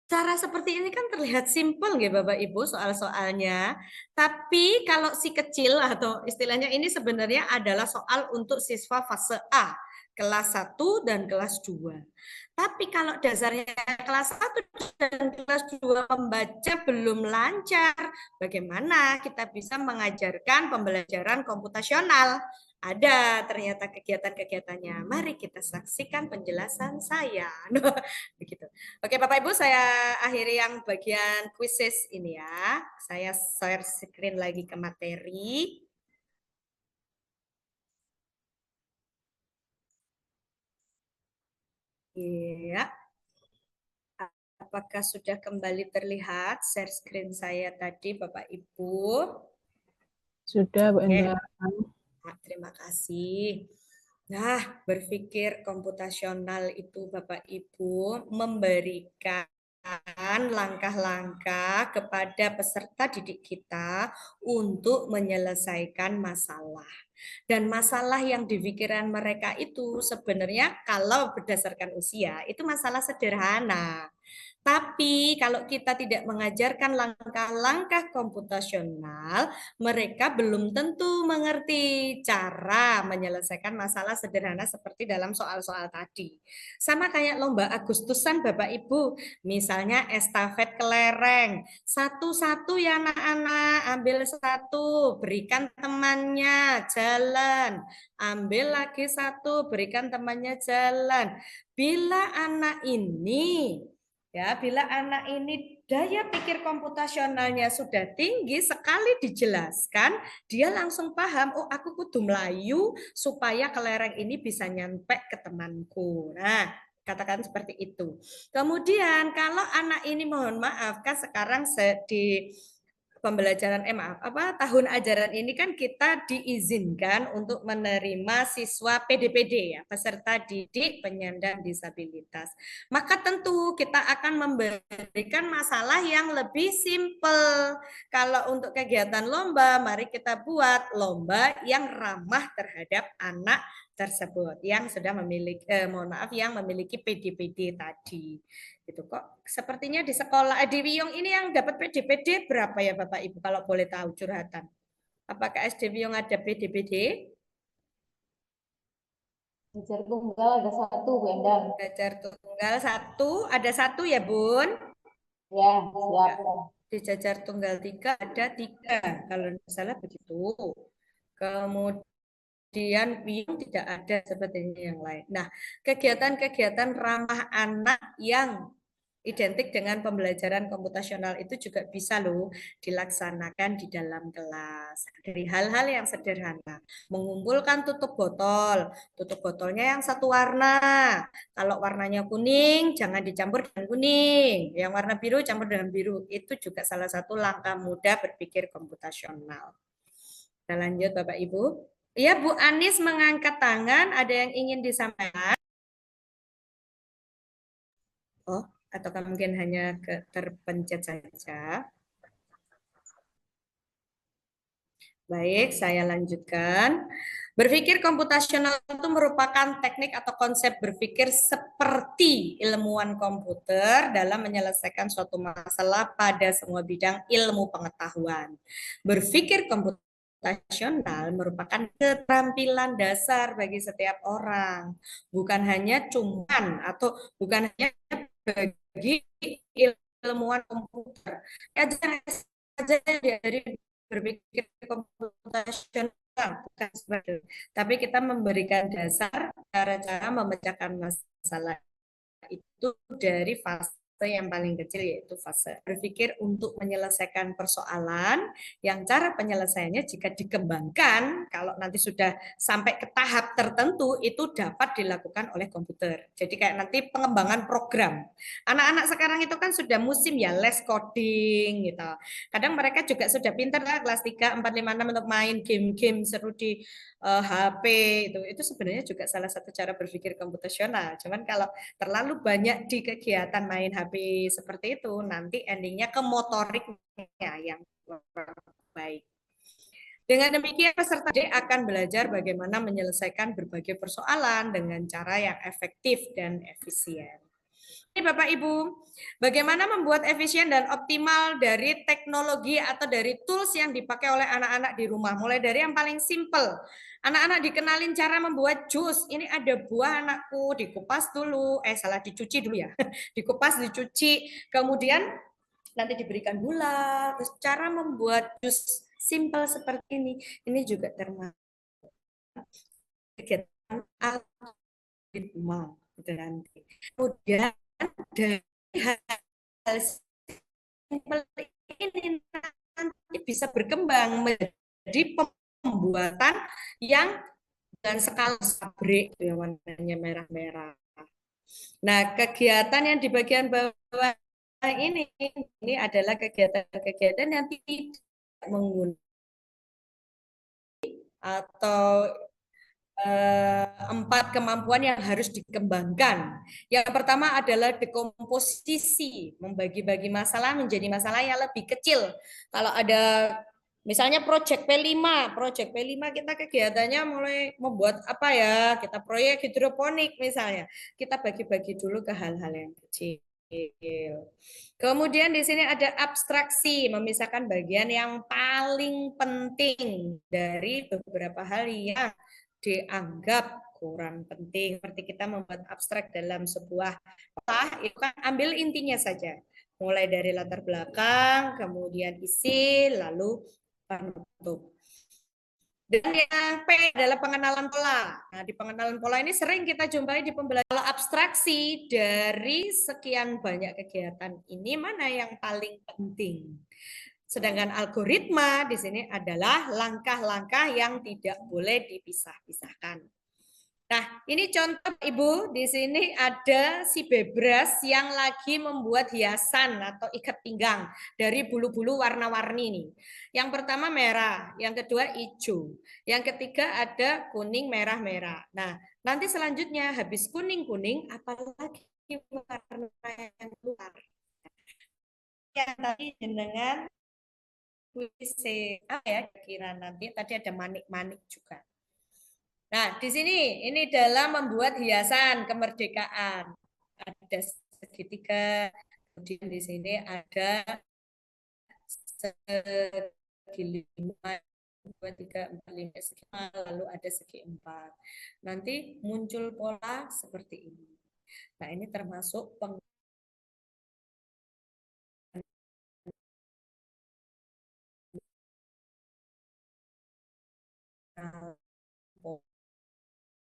cara seperti ini kan terlihat simpel ya Bapak Ibu soal-soalnya. Tapi kalau si kecil atau istilahnya ini sebenarnya adalah soal untuk siswa fase A, kelas 1 dan kelas 2. Tapi kalau dasarnya kelas 1 dan kelas 2 membaca belum lancar, bagaimana kita bisa mengajarkan pembelajaran komputasional? Ada ternyata kegiatan-kegiatannya. Mari kita saksikan penjelasan saya. Begitu. Oke, Bapak Ibu, saya akhiri yang bagian quizzes ini ya. Saya share screen lagi ke materi. Iya. Apakah sudah kembali terlihat share screen saya tadi, Bapak Ibu? Sudah, Bu Oke. Enda. Terima kasih. Nah, berpikir komputasional itu Bapak Ibu memberikan langkah-langkah kepada peserta didik kita untuk menyelesaikan masalah. Dan masalah yang di pikiran mereka itu sebenarnya kalau berdasarkan usia itu masalah sederhana. Tapi kalau kita tidak mengajarkan langkah-langkah komputasional, mereka belum tentu mengerti cara menyelesaikan masalah sederhana seperti dalam soal-soal tadi. Sama kayak lomba Agustusan Bapak Ibu, misalnya estafet kelereng. Satu-satu ya anak-anak, ambil satu, berikan temannya, jalan. Ambil lagi satu, berikan temannya, jalan. Bila anak ini daya pikir komputasionalnya sudah tinggi, sekali dijelaskan, dia langsung paham, oh aku kudu melayu supaya kelereng ini bisa nyampe ke temanku. Nah, katakan seperti itu. Kemudian kalau anak ini mohon maaf, kan sekarang di pembelajaran tahun ajaran ini kan kita diizinkan untuk menerima siswa PDPD ya, peserta didik penyandang disabilitas. Maka tentu kita akan memberikan masalah yang lebih simpel. Kalau untuk kegiatan lomba, mari kita buat lomba yang ramah terhadap anak tersebut yang sudah memiliki yang memiliki PDPD tadi. Gitu kok. Sepertinya di sekolah di Wiyung ini yang dapat PDPD berapa ya Bapak Ibu kalau boleh tahu curhatan? Apakah SD Wiyung ada PDPD? Jajar tunggal ada satu, Bu Endang. Jajar tunggal satu, ada satu ya, Bun? Ya, siap. Di jajar tunggal 3 ada 3, kalau tidak salah begitu. Kemudian Wiyung tidak ada sepertinya yang lain. Nah, kegiatan-kegiatan ramah anak yang identik dengan pembelajaran komputasional itu juga bisa loh dilaksanakan di dalam kelas. Dari hal-hal yang sederhana, mengumpulkan tutup botolnya yang satu warna. Kalau warnanya kuning, jangan dicampur dengan kuning. Yang warna biru, campur dengan biru. Itu juga salah satu langkah mudah berpikir komputasional. Kita lanjut Bapak Ibu. Ya, Bu Anis mengangkat tangan, ada yang ingin disampaikan? Oh, atau mungkin hanya terpencet saja. Baik, saya lanjutkan. Berpikir komputasional itu merupakan teknik atau konsep berpikir seperti ilmuwan komputer dalam menyelesaikan suatu masalah pada semua bidang ilmu pengetahuan. Berpikir komputasional merupakan keterampilan dasar bagi setiap orang, bukan hanya bukan hanya bagi ilmuwan komputer. Saja dari berpikir komputasional, bukan sebagai, tapi kita memberikan dasar cara-cara memecahkan masalah itu dari fase yang paling kecil, yaitu fase berpikir untuk menyelesaikan persoalan yang cara penyelesaiannya jika dikembangkan, kalau nanti sudah sampai ke tahap tertentu itu dapat dilakukan oleh komputer. Jadi kayak nanti pengembangan program. Anak-anak sekarang itu kan sudah musim ya les coding gitu. Kadang mereka juga sudah pintar lah kelas 3, 4, 5, 6 untuk main game-game seru di HP itu sebenarnya juga salah satu cara berpikir komputasional. Cuman kalau terlalu banyak di kegiatan main HP seperti itu, nanti endingnya ke motoriknya yang baik. Dengan demikian peserta didik akan belajar bagaimana menyelesaikan berbagai persoalan dengan cara yang efektif dan efisien. Ini Bapak Ibu, bagaimana membuat efisien dan optimal dari teknologi atau dari tools yang dipakai oleh anak-anak di rumah. Mulai dari yang paling simple. Anak-anak dikenalin cara membuat jus. Ini ada buah anakku, dikupas dulu. Salah, dicuci dulu ya. Dikupas, dicuci. Kemudian nanti diberikan gula. Terus cara membuat jus simple seperti ini. Ini juga termasuk kegiatan algoritma. Nanti. Kemudian dari hal simpel ini nanti bisa berkembang menjadi pembuatan yang dengan skala sabrek yang warnanya merah-merah. Nah, kegiatan yang di bagian bawah ini adalah kegiatan-kegiatan yang tidak menggunakan atau 4 kemampuan yang harus dikembangkan. Yang pertama adalah dekomposisi, membagi-bagi masalah menjadi masalah yang lebih kecil. Kalau ada misalnya proyek P5 kita kegiatannya mulai membuat apa ya? Kita proyek hidroponik misalnya. Kita bagi-bagi dulu ke hal-hal yang kecil. Kemudian di sini ada abstraksi, memisahkan bagian yang paling penting dari beberapa hal yang dianggap kurang penting. Seperti kita membuat abstrak dalam sebuah itu kan ambil intinya saja. Mulai dari latar belakang, kemudian isi, lalu penutup. Dan yang P adalah pengenalan pola. Nah, di pengenalan pola ini sering kita jumpai di pembelajaran abstraksi dari sekian banyak kegiatan ini mana yang paling penting. Sedangkan algoritma di sini adalah langkah-langkah yang tidak boleh dipisah-pisahkan. Nah, ini contoh Ibu, di sini ada si Bebras yang lagi membuat hiasan atau ikat pinggang dari bulu-bulu warna-warni nih. Yang pertama merah, yang kedua hijau, yang ketiga ada kuning, merah, merah. Nah, nanti selanjutnya habis kuning-kuning, apalagi warna yang keluar. Yang tadi dengan kira nanti tadi ada manik-manik juga. Nah, di sini ini dalam membuat hiasan kemerdekaan. Ada segitiga, kemudian di sini ada segi 5 2, 3, 4, 5, segi 5, lalu ada segi 4. Nanti muncul pola seperti ini. Nah, ini termasuk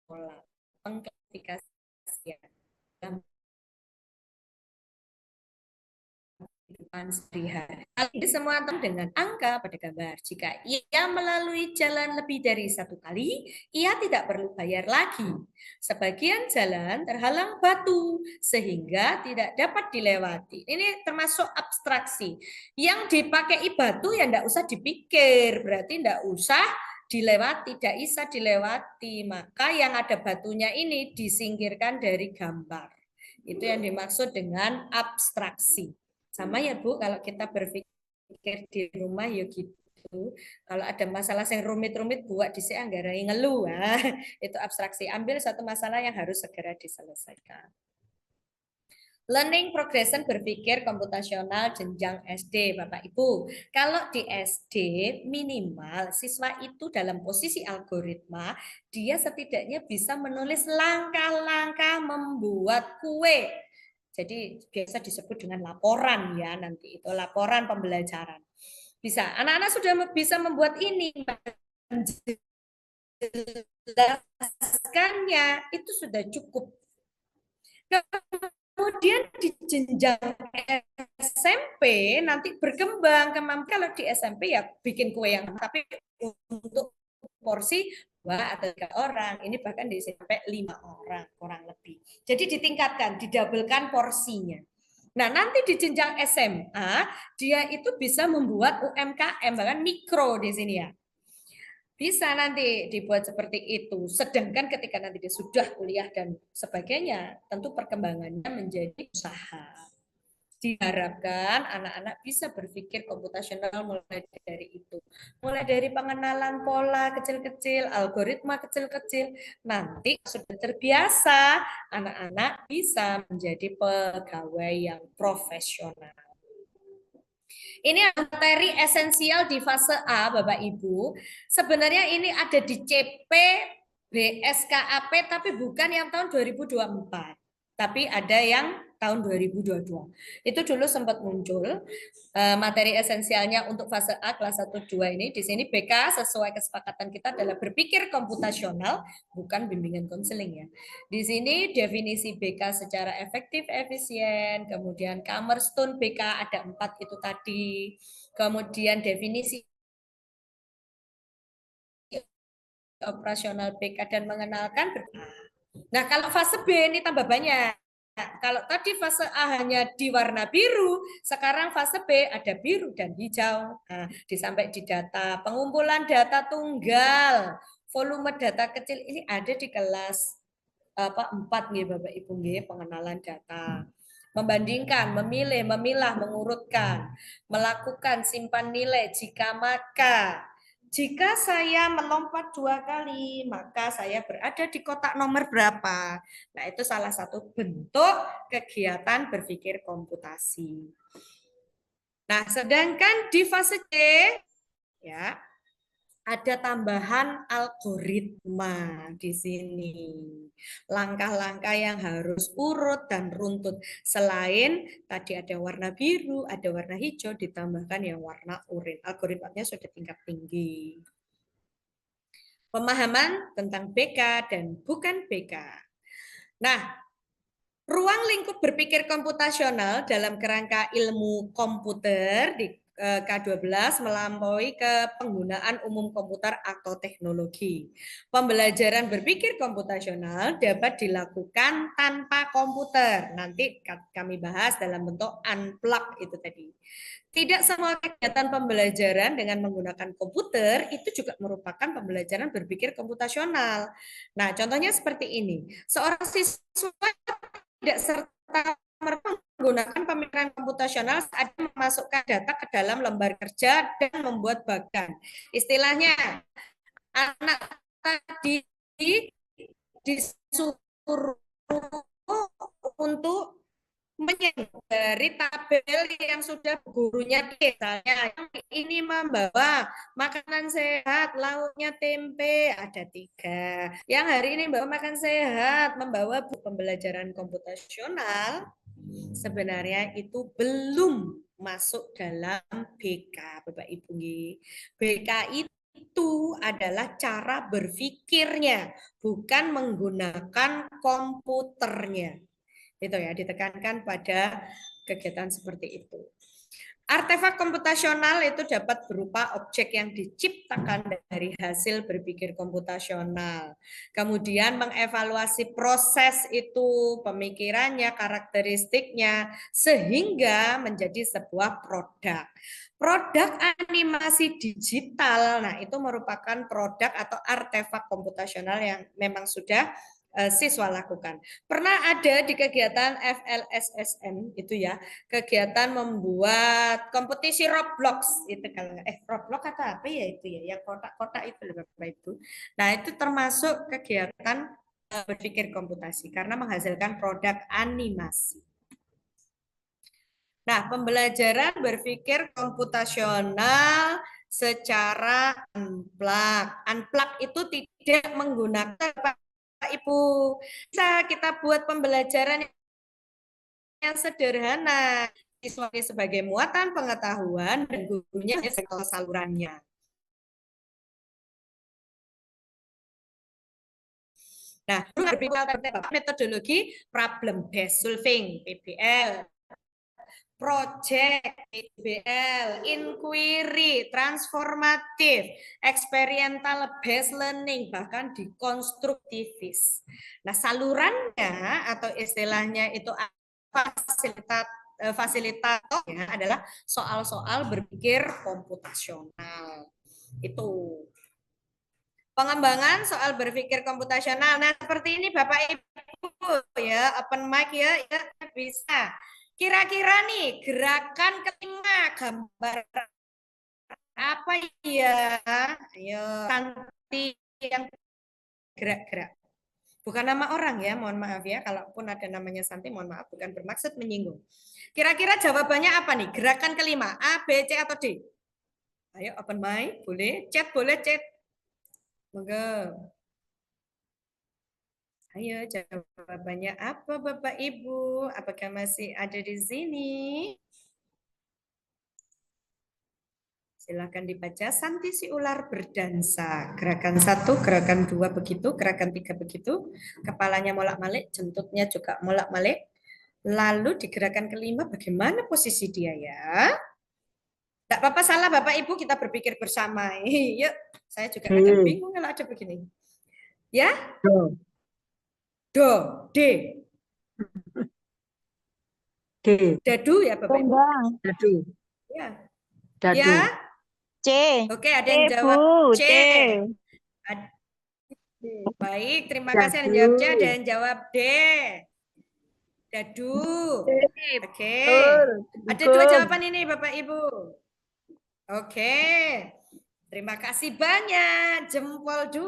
pola pengklasifikasian kehidupan sehari-hari. Ini semua dengan angka pada gambar. Jika ia melalui jalan lebih dari 1 kali, ia tidak perlu bayar lagi. Sebagian jalan terhalang batu sehingga tidak dapat dilewati. Ini termasuk abstraksi. Yang dipakai batu ya tidak usah dipikir, berarti tidak usah dilewati, tidak bisa dilewati. Maka yang ada batunya ini disingkirkan dari gambar. Itu yang dimaksud dengan abstraksi. Sama ya Bu, kalau kita berpikir di rumah ya gitu. Kalau ada masalah yang rumit-rumit buat dhisik anggarai ngeluh. Itu abstraksi. Ambil satu masalah yang harus segera diselesaikan. Learning progression berpikir komputasional jenjang SD, Bapak Ibu. Kalau di SD minimal siswa itu dalam posisi algoritma, dia setidaknya bisa menulis langkah-langkah membuat kue. Jadi biasa disebut dengan laporan ya, nanti itu laporan pembelajaran. Bisa, anak-anak sudah bisa membuat ini, menjelaskannya itu sudah cukup. Kemudian di jenjang SMP nanti berkembang kemampuan. Kalau di SMP ya bikin kue yang tapi untuk porsi 2 atau 3 orang, ini bahkan di sampai 5 orang kurang lebih. Jadi ditingkatkan, didabelkan porsinya. Nah, nanti di jenjang SMA dia itu bisa membuat UMKM bahkan mikro di sini ya. Bisa nanti dibuat seperti itu. Sedangkan ketika nanti dia sudah kuliah dan sebagainya, tentu perkembangannya menjadi usaha. Diharapkan anak-anak bisa berpikir komputasional mulai dari itu. Mulai dari pengenalan pola kecil-kecil, algoritma kecil-kecil. Nanti sudah terbiasa, anak-anak bisa menjadi pegawai yang profesional. Ini materi esensial di fase A, Bapak Ibu. Sebenarnya ini ada di CP BSKAP, tapi bukan yang tahun 2024. Tapi ada yang tahun 2022. Itu dulu sempat muncul materi esensialnya untuk fase A kelas 1 2 ini. Di sini BK sesuai kesepakatan kita adalah berpikir komputasional, bukan bimbingan konseling ya. Di sini definisi BK secara efektif, efisien, kemudian Kammerstone BK ada 4 itu tadi. Kemudian definisi operasional BK dan mengenalkan. Nah, kalau fase B ini tambah banyak. Kalau tadi fase A hanya di warna biru, sekarang fase B ada biru dan hijau. Nah, sampai di data, pengumpulan data tunggal, volume data kecil ini ada di kelas 4 nih Bapak Ibu nih, pengenalan data. Membandingkan, memilih, memilah, mengurutkan, melakukan simpan nilai jika maka. Jika saya melompat 2 kali, maka saya berada di kotak nomor berapa. Nah, itu salah satu bentuk kegiatan berpikir komputasi. Nah, sedangkan di fase C, ya, ada tambahan algoritma di sini. Langkah-langkah yang harus urut dan runtut. Selain tadi ada warna biru, ada warna hijau, ditambahkan yang warna oranye. Algoritmanya sudah tingkat tinggi. Pemahaman tentang BK dan bukan BK. Nah, ruang lingkup berpikir komputasional dalam kerangka ilmu komputer di K12 melampaui ke penggunaan umum komputer atau teknologi. Pembelajaran berpikir komputasional dapat dilakukan tanpa komputer. Nanti kami bahas dalam bentuk unplug itu tadi. Tidak semua kegiatan pembelajaran dengan menggunakan komputer itu juga merupakan pembelajaran berpikir komputasional. Nah, contohnya seperti ini. Seorang siswa tidak serta menggunakan pemikiran komputasional saat memasukkan data ke dalam lembar kerja dan membuat bagan. Istilahnya, anak tadi disuruh untuk dari tabel yang sudah gurunya misalnya ini membawa makanan sehat, lauknya tempe ada 3. Yang hari ini membawa makan sehat, membawa buku pembelajaran komputasional, sebenarnya itu belum masuk dalam BK, Bapak Ibu. BK itu adalah cara berpikirnya, bukan menggunakan komputernya. Itu ya, ditekankan pada kegiatan seperti itu. Artefak komputasional itu dapat berupa objek yang diciptakan dari hasil berpikir komputasional. Kemudian mengevaluasi proses itu, pemikirannya, karakteristiknya, sehingga menjadi sebuah produk. Produk animasi digital, nah itu merupakan produk atau artefak komputasional yang memang sudah siswa lakukan. Pernah ada di kegiatan FLSSM itu ya, kegiatan membuat kompetisi Roblox itu kalau Roblox atau apa ya itu ya, yang kotak-kotak itu Bapak Ibu. Nah, itu termasuk kegiatan berpikir komputasi karena menghasilkan produk animasi. Nah, pembelajaran berpikir komputasional secara unplug. Unplug itu tidak menggunakan Ibu, bisa kita buat pembelajaran yang sederhana, siswa sebagai muatan pengetahuan dan gurunya sebagai salurannya. Nah, metodologi problem based solving (PBL), project (PBL), inquiry, transformatif, experiential based learning, bahkan dekonstruktivis. Nah, salurannya atau istilahnya itu fasilitatornya adalah soal-soal berpikir komputasional. Itu. Pengembangan soal berpikir komputasional. Nah, seperti ini Bapak Ibu ya, open mic ya bisa. Kira-kira nih gerakan kelima gambar apa ya? Ayo, Santi yang gerak-gerak. Bukan nama orang ya, mohon maaf ya. Kalaupun ada namanya Santi, mohon maaf, bukan bermaksud menyinggung. Kira-kira jawabannya apa nih? Gerakan kelima, A, B, C, atau D? Ayo, open mic, boleh. Chat, boleh chat. Moga. Ayo, jawabannya apa Bapak Ibu? Apakah masih ada di sini? Silakan dibaca. Santi si ular berdansa. Gerakan 1, gerakan 2 begitu, gerakan 3 begitu. Kepalanya molak-malik, jentutnya juga molak-malik. Lalu di gerakan kelima bagaimana posisi dia ya? Tidak apa-apa salah Bapak Ibu, kita berpikir bersama. Yuk, saya juga kadang bingung kalau ada begini. Ya? Do, D. D. Dadu ya Bapak Ibu? Dadu. Ya. Dadu. Ya? C. Oke, ada yang jawab C. Baik, terima kasih yang jawab C, ada yang jawab D. Dadu. Oke. Ada 2 jawaban ini Bapak Ibu. Oke. Terima kasih banyak, jempol 2.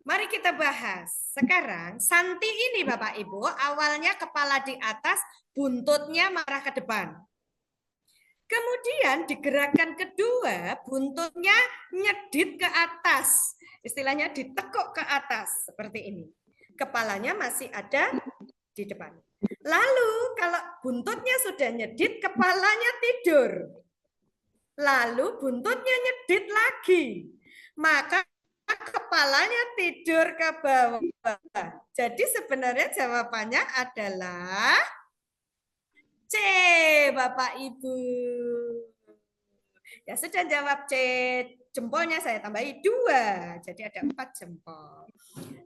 Mari kita bahas. Sekarang Santi ini Bapak Ibu, awalnya kepala di atas, buntutnya mengarah ke depan. Kemudian di gerakan kedua, buntutnya nyedit ke atas. Istilahnya ditekuk ke atas, seperti ini. Kepalanya masih ada di depan. Lalu kalau buntutnya sudah nyedit, kepalanya tidur. Lalu buntutnya nyedit lagi, maka kepalanya tidur ke bawah. Jadi sebenarnya jawabannya adalah C, Bapak Ibu. Ya sudah jawab C, jempolnya saya tambahi 2, jadi ada 4 jempol.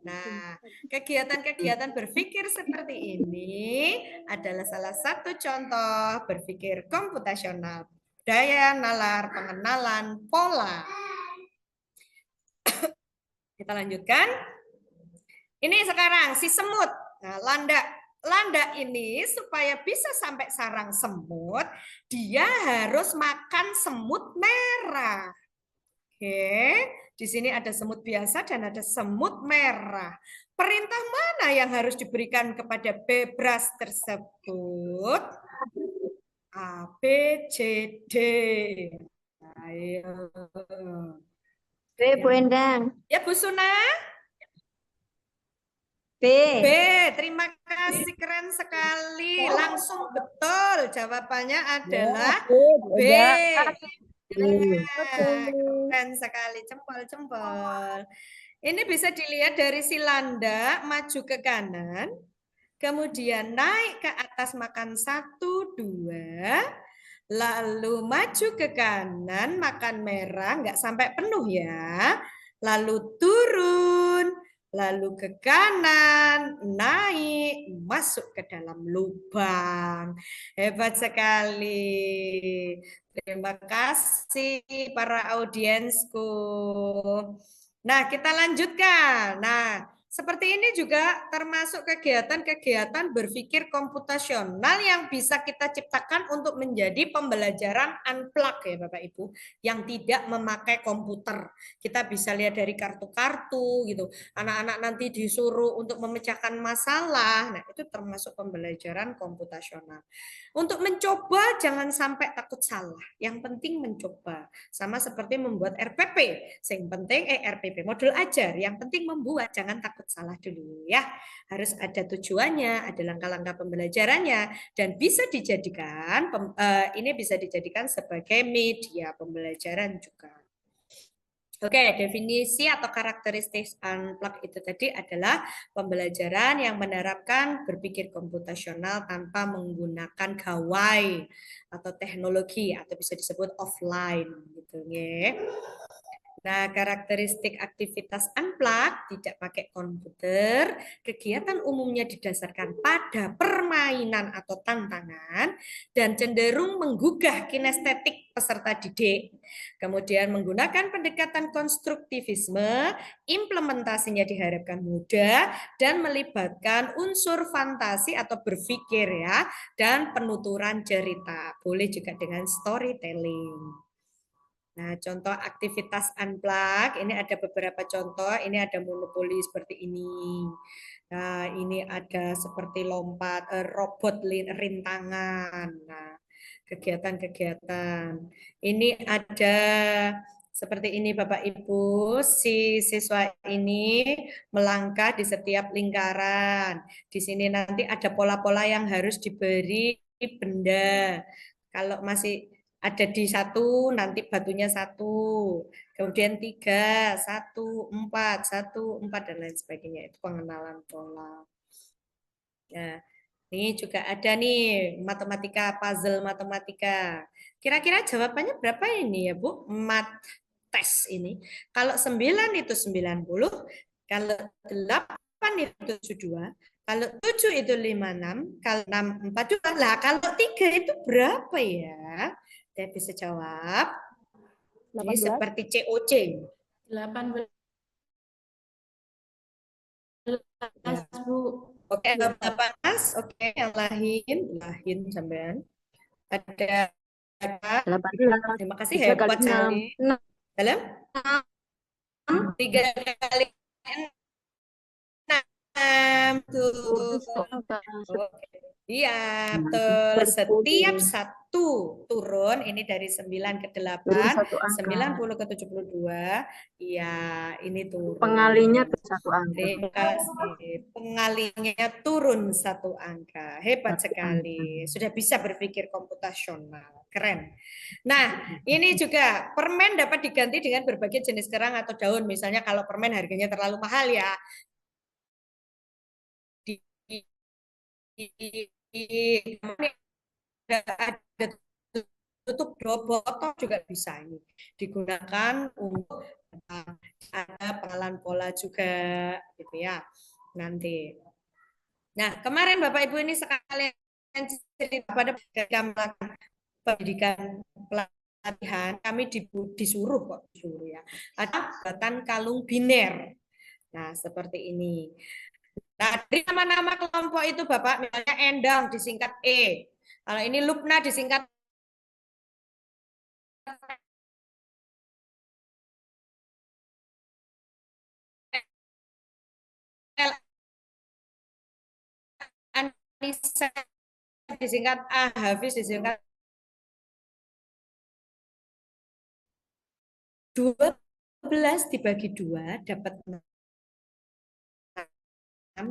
Nah, kegiatan-kegiatan berpikir seperti ini adalah salah satu contoh berpikir komputasional. Daya nalar, pengenalan, pola. Kita lanjutkan. Ini sekarang si semut. Nah, landak ini supaya bisa sampai sarang semut, dia harus makan semut merah. Oke, di sini ada semut biasa dan ada semut merah. Perintah mana yang harus diberikan kepada Bebras tersebut? A, B, C, D. Ayo. B, Bu Endang. Ya, Bu Suna. B. B, terima kasih, keren sekali. Langsung betul. Jawabannya adalah B. Keren sekali, jempol-jempol. Ini bisa dilihat dari si Landa maju ke kanan, kemudian naik ke atas makan 1, 2, lalu maju ke kanan makan merah, nggak sampai penuh ya. Lalu turun, lalu ke kanan, naik, masuk ke dalam lubang. Hebat sekali. Terima kasih para audiensku. Nah, kita lanjutkan. Nah, seperti ini juga termasuk kegiatan-kegiatan berpikir komputasional yang bisa kita ciptakan untuk menjadi pembelajaran unplug ya Bapak Ibu, yang tidak memakai komputer. Kita bisa lihat dari kartu-kartu gitu. Anak-anak nanti disuruh untuk memecahkan masalah. Nah, itu termasuk pembelajaran komputasional. Untuk mencoba jangan sampai takut salah. Yang penting mencoba. Sama seperti membuat RPP. Yang penting RPP modul ajar. Yang penting membuat, jangan takut salah dulu ya. Harus ada tujuannya, ada langkah-langkah pembelajarannya dan bisa dijadikan ini bisa dijadikan sebagai media pembelajaran juga. Oke, definisi atau karakteristik unplug itu tadi adalah pembelajaran yang menerapkan berpikir komputasional tanpa menggunakan gawai atau teknologi atau bisa disebut offline gitu ya. Nah, karakteristik aktivitas unplug tidak pakai komputer, kegiatan umumnya didasarkan pada permainan atau tantangan dan cenderung menggugah kinestetik peserta didik. Kemudian menggunakan pendekatan konstruktivisme, implementasinya diharapkan mudah dan melibatkan unsur fantasi atau berpikir ya, dan penuturan cerita. Boleh juga dengan storytelling. Nah, contoh aktivitas unplug, ini ada beberapa contoh, ini ada monopoli seperti ini. Nah, ini ada seperti lompat robot rintangan. Nah, kegiatan-kegiatan. Ini ada seperti ini Bapak Ibu, si siswa ini melangkah di setiap lingkaran. Di sini nanti ada pola-pola yang harus diberi benda. Kalau masih ada di 1, nanti batunya 1, kemudian 3, 1, 4, 1, 4, dan lain sebagainya. Itu pengenalan pola. Nah, ini juga ada nih matematika, puzzle matematika. Kira-kira jawabannya berapa ini ya Bu? Mat tes ini. Kalau 9 itu 90, kalau 8 itu 72, kalau 7 itu 56, kalau 6 42. Lah, kalau 3 itu berapa ya? Saya bisa jawab. Ini 18. seperti COC. 18, Ya. Bu. Oke, 18. Oke, yang lain sampean. Ada 18. terima kasih 3 kali hebat 6. sekali. 6. Dalam 3 kali 6 tuh. Oke. Iya, betul. Setiap 1 turun, ini dari 9 ke 8, 90 ke 72. Iya, ini turun. Pengalinya ke 1 angka. Terima kasih. Pengalinya turun 1 angka. Hebat sekali. Sudah bisa berpikir komputasional. Keren. Nah, ini juga permen dapat diganti dengan berbagai jenis kerang atau daun. Misalnya kalau permen harganya terlalu mahal ya, ada tutup botol juga bisa ini digunakan untuk ada pengenalan pola juga gitu ya nanti. Nah, kemarin Bapak Ibu ini sekalian cerita pada melakukan pendidikan pelatihan, kami disuruh ya. Ada batan kalung biner. Nah, seperti ini. Nah, dari nama-nama kelompok itu Bapak, misalnya Endang disingkat E. Kalau ini Lupna disingkat L. Anissa disingkat A, Hafiz disingkat 12 dibagi 2 dapat 6,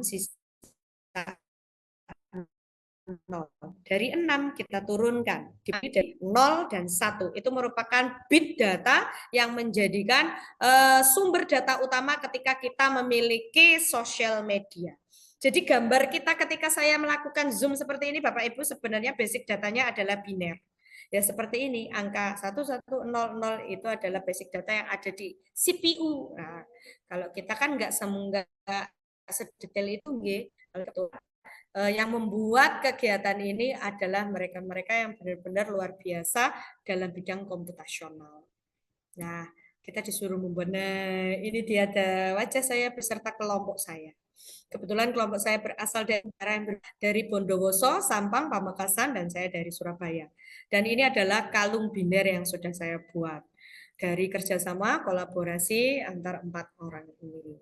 sisa 0. Dari 6 kita turunkan dari 0 dan 1. Itu merupakan bit data yang menjadikan sumber data utama ketika kita memiliki sosial media. Jadi gambar kita ketika saya melakukan Zoom seperti ini Bapak Ibu sebenarnya basic datanya adalah biner. Ya seperti ini, angka 1100 itu adalah basic data yang ada di CPU. Nah, kalau kita kan nggak sedetail itu, gitu. Yang membuat kegiatan ini adalah mereka-mereka yang benar-benar luar biasa dalam bidang komputasional. Nah, kita disuruh membuat, nah ini dia ada wajah saya beserta kelompok saya. Kebetulan kelompok saya berasal dari Bondowoso, Sampang, Pamekasan, dan saya dari Surabaya. Dan ini adalah kalung biner yang sudah saya buat dari kerjasama kolaborasi antar 4 orang ini.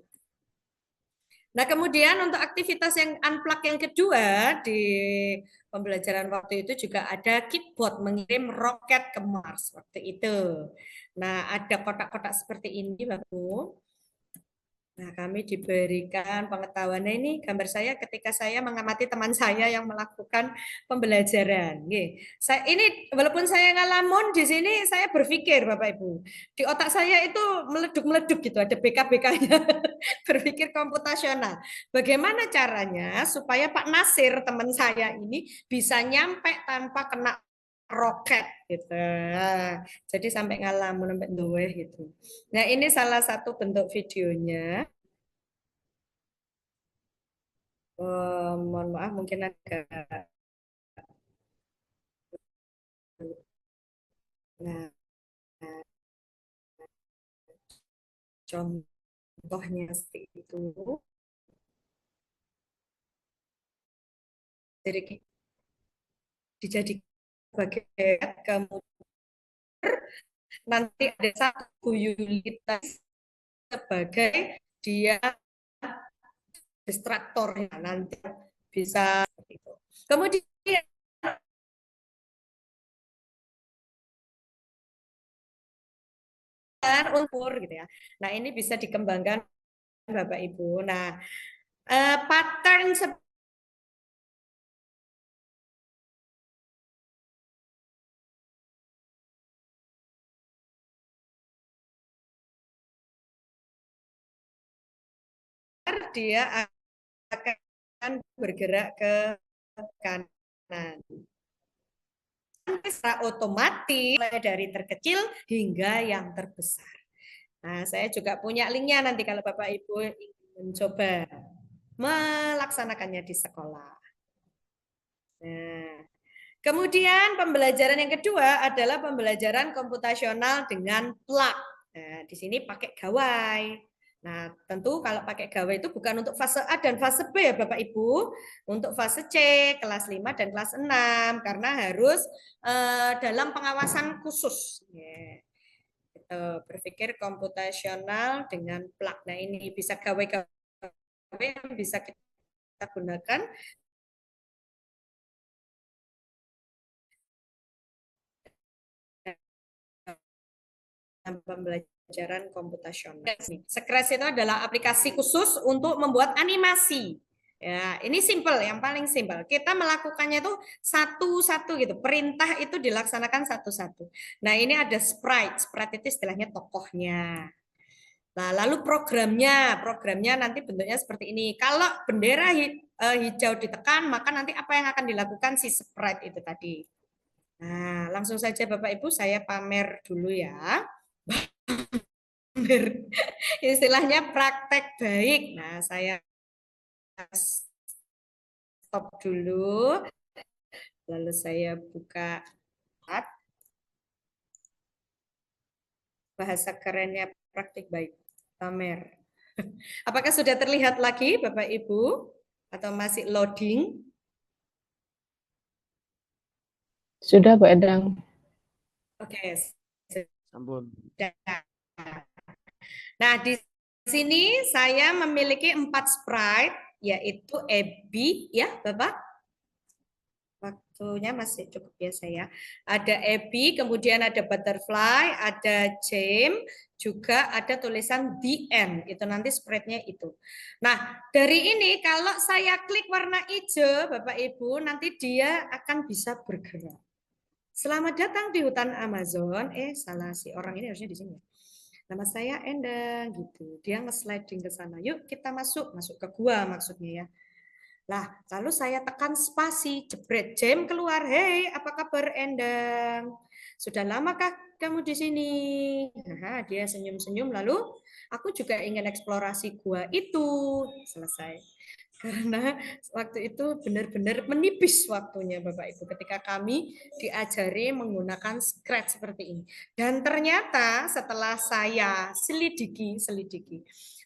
Nah, kemudian untuk aktivitas yang unplug yang kedua di pembelajaran waktu itu juga ada Kitbot mengirim roket ke Mars waktu itu. Nah, ada kotak-kotak seperti ini, Bapak. Nah, kami diberikan pengetahuannya ini gambar saya ketika saya mengamati teman saya yang melakukan pembelajaran. Ini walaupun saya ngalamun di sini, saya berpikir Bapak Ibu, di otak saya itu meleduk-meleduk gitu, ada BK-BK-nya, berpikir komputasional. Bagaimana caranya supaya Pak Nasir teman saya ini bisa nyampe tanpa kena roket gitu. Jadi sampai ngalamun sampai duwe gitu. Nah, ini salah satu bentuk videonya. Mohon maaf mungkin agak nah, contohnya seperti itu. Jadi dijadikan sebagai kemudian nanti ada satu utilitas sebagai dia distraktornya nanti bisa itu. Kemudian unsur gitu ya. Nah, ini bisa dikembangkan Bapak Ibu. Nah, pattern dia akan bergerak ke kanan. Secara otomatis dari terkecil hingga yang terbesar. Nah, saya juga punya linknya nanti kalau Bapak Ibu ingin mencoba melaksanakannya di sekolah. Nah, kemudian pembelajaran yang kedua adalah pembelajaran komputasional dengan plug. Nah, di sini pakai gawai. Nah, tentu kalau pakai gawai itu bukan untuk fase A dan fase B ya Bapak Ibu. Untuk fase C, kelas 5 dan kelas 6. Karena harus dalam pengawasan khusus. Yeah. Berpikir komputasional dengan plug. Nah, ini bisa gawai-gawai yang bisa kita gunakan pembelajaran komputasional. Scratch itu adalah aplikasi khusus untuk membuat animasi. Ya, ini simple, yang paling simple. Kita melakukannya itu satu-satu gitu. Perintah itu dilaksanakan satu-satu. Nah, ini ada sprite. Sprite itu istilahnya tokohnya. Nah, lalu programnya nanti bentuknya seperti ini. Kalau bendera hijau ditekan, maka nanti apa yang akan dilakukan si sprite itu tadi. Nah, langsung saja Bapak Ibu saya pamer dulu ya. Istilahnya praktek baik. Nah, saya stop dulu. Lalu saya buka bahasa kerennya praktek baik. Pamer. Apakah sudah terlihat lagi Bapak Ibu atau masih loading? Sudah, Bu Endang. Oke. Ampun. Nah, di sini saya memiliki 4 sprite, yaitu Abby, ya Bapak? Waktunya masih cukup biasa ya. Ada Abby, kemudian ada butterfly, ada James, juga ada tulisan the end. Itu nanti spreadnya itu. Nah, dari ini kalau saya klik warna hijau, Bapak Ibu, nanti dia akan bisa bergerak. Selamat datang di hutan Amazon. Salah si orang ini harusnya di sini. Nama saya Endang gitu. Dia nge-sliding ke sana. Yuk kita masuk ke gua maksudnya ya. Lah, lalu saya tekan spasi, jebret, James keluar. Hei, apa kabar Endang? Sudah lamakah kamu di sini? Nah, dia senyum-senyum lalu aku juga ingin eksplorasi gua itu. Selesai. Karena waktu itu benar-benar menipis waktunya Bapak Ibu ketika kami diajari menggunakan Scratch seperti ini. Dan ternyata setelah saya selidiki,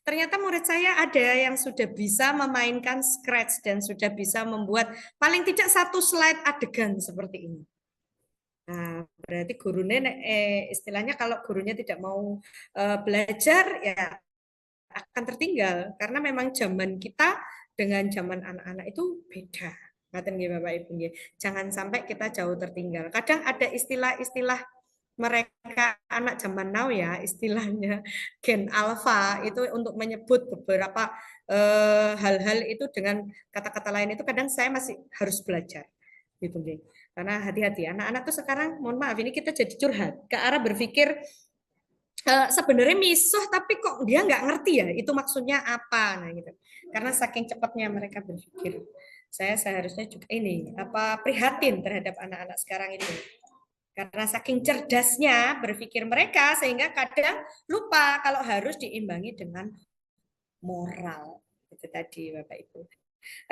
ternyata murid saya ada yang sudah bisa memainkan Scratch dan sudah bisa membuat paling tidak satu slide adegan seperti ini. Nah, berarti gurunya istilahnya kalau gurunya tidak mau belajar ya akan tertinggal karena memang zaman kita dengan zaman anak-anak itu beda. Ngaten nggih Bapak Ibu nggih. Jangan sampai kita jauh tertinggal. Kadang ada istilah-istilah mereka anak zaman now ya, istilahnya gen alpha itu untuk menyebut beberapa hal-hal itu dengan kata-kata lain itu kadang saya masih harus belajar. Gitu nggih. Karena hati-hati anak-anak tuh sekarang mohon maaf ini kita jadi curhat ke arah berpikir sebenarnya misuh tapi kok dia nggak ngerti ya itu maksudnya apa nah gitu karena saking cepatnya mereka berpikir saya seharusnya juga ini apa prihatin terhadap anak-anak sekarang ini karena saking cerdasnya berpikir mereka sehingga kadang lupa kalau harus diimbangi dengan moral itu tadi Bapak Ibu.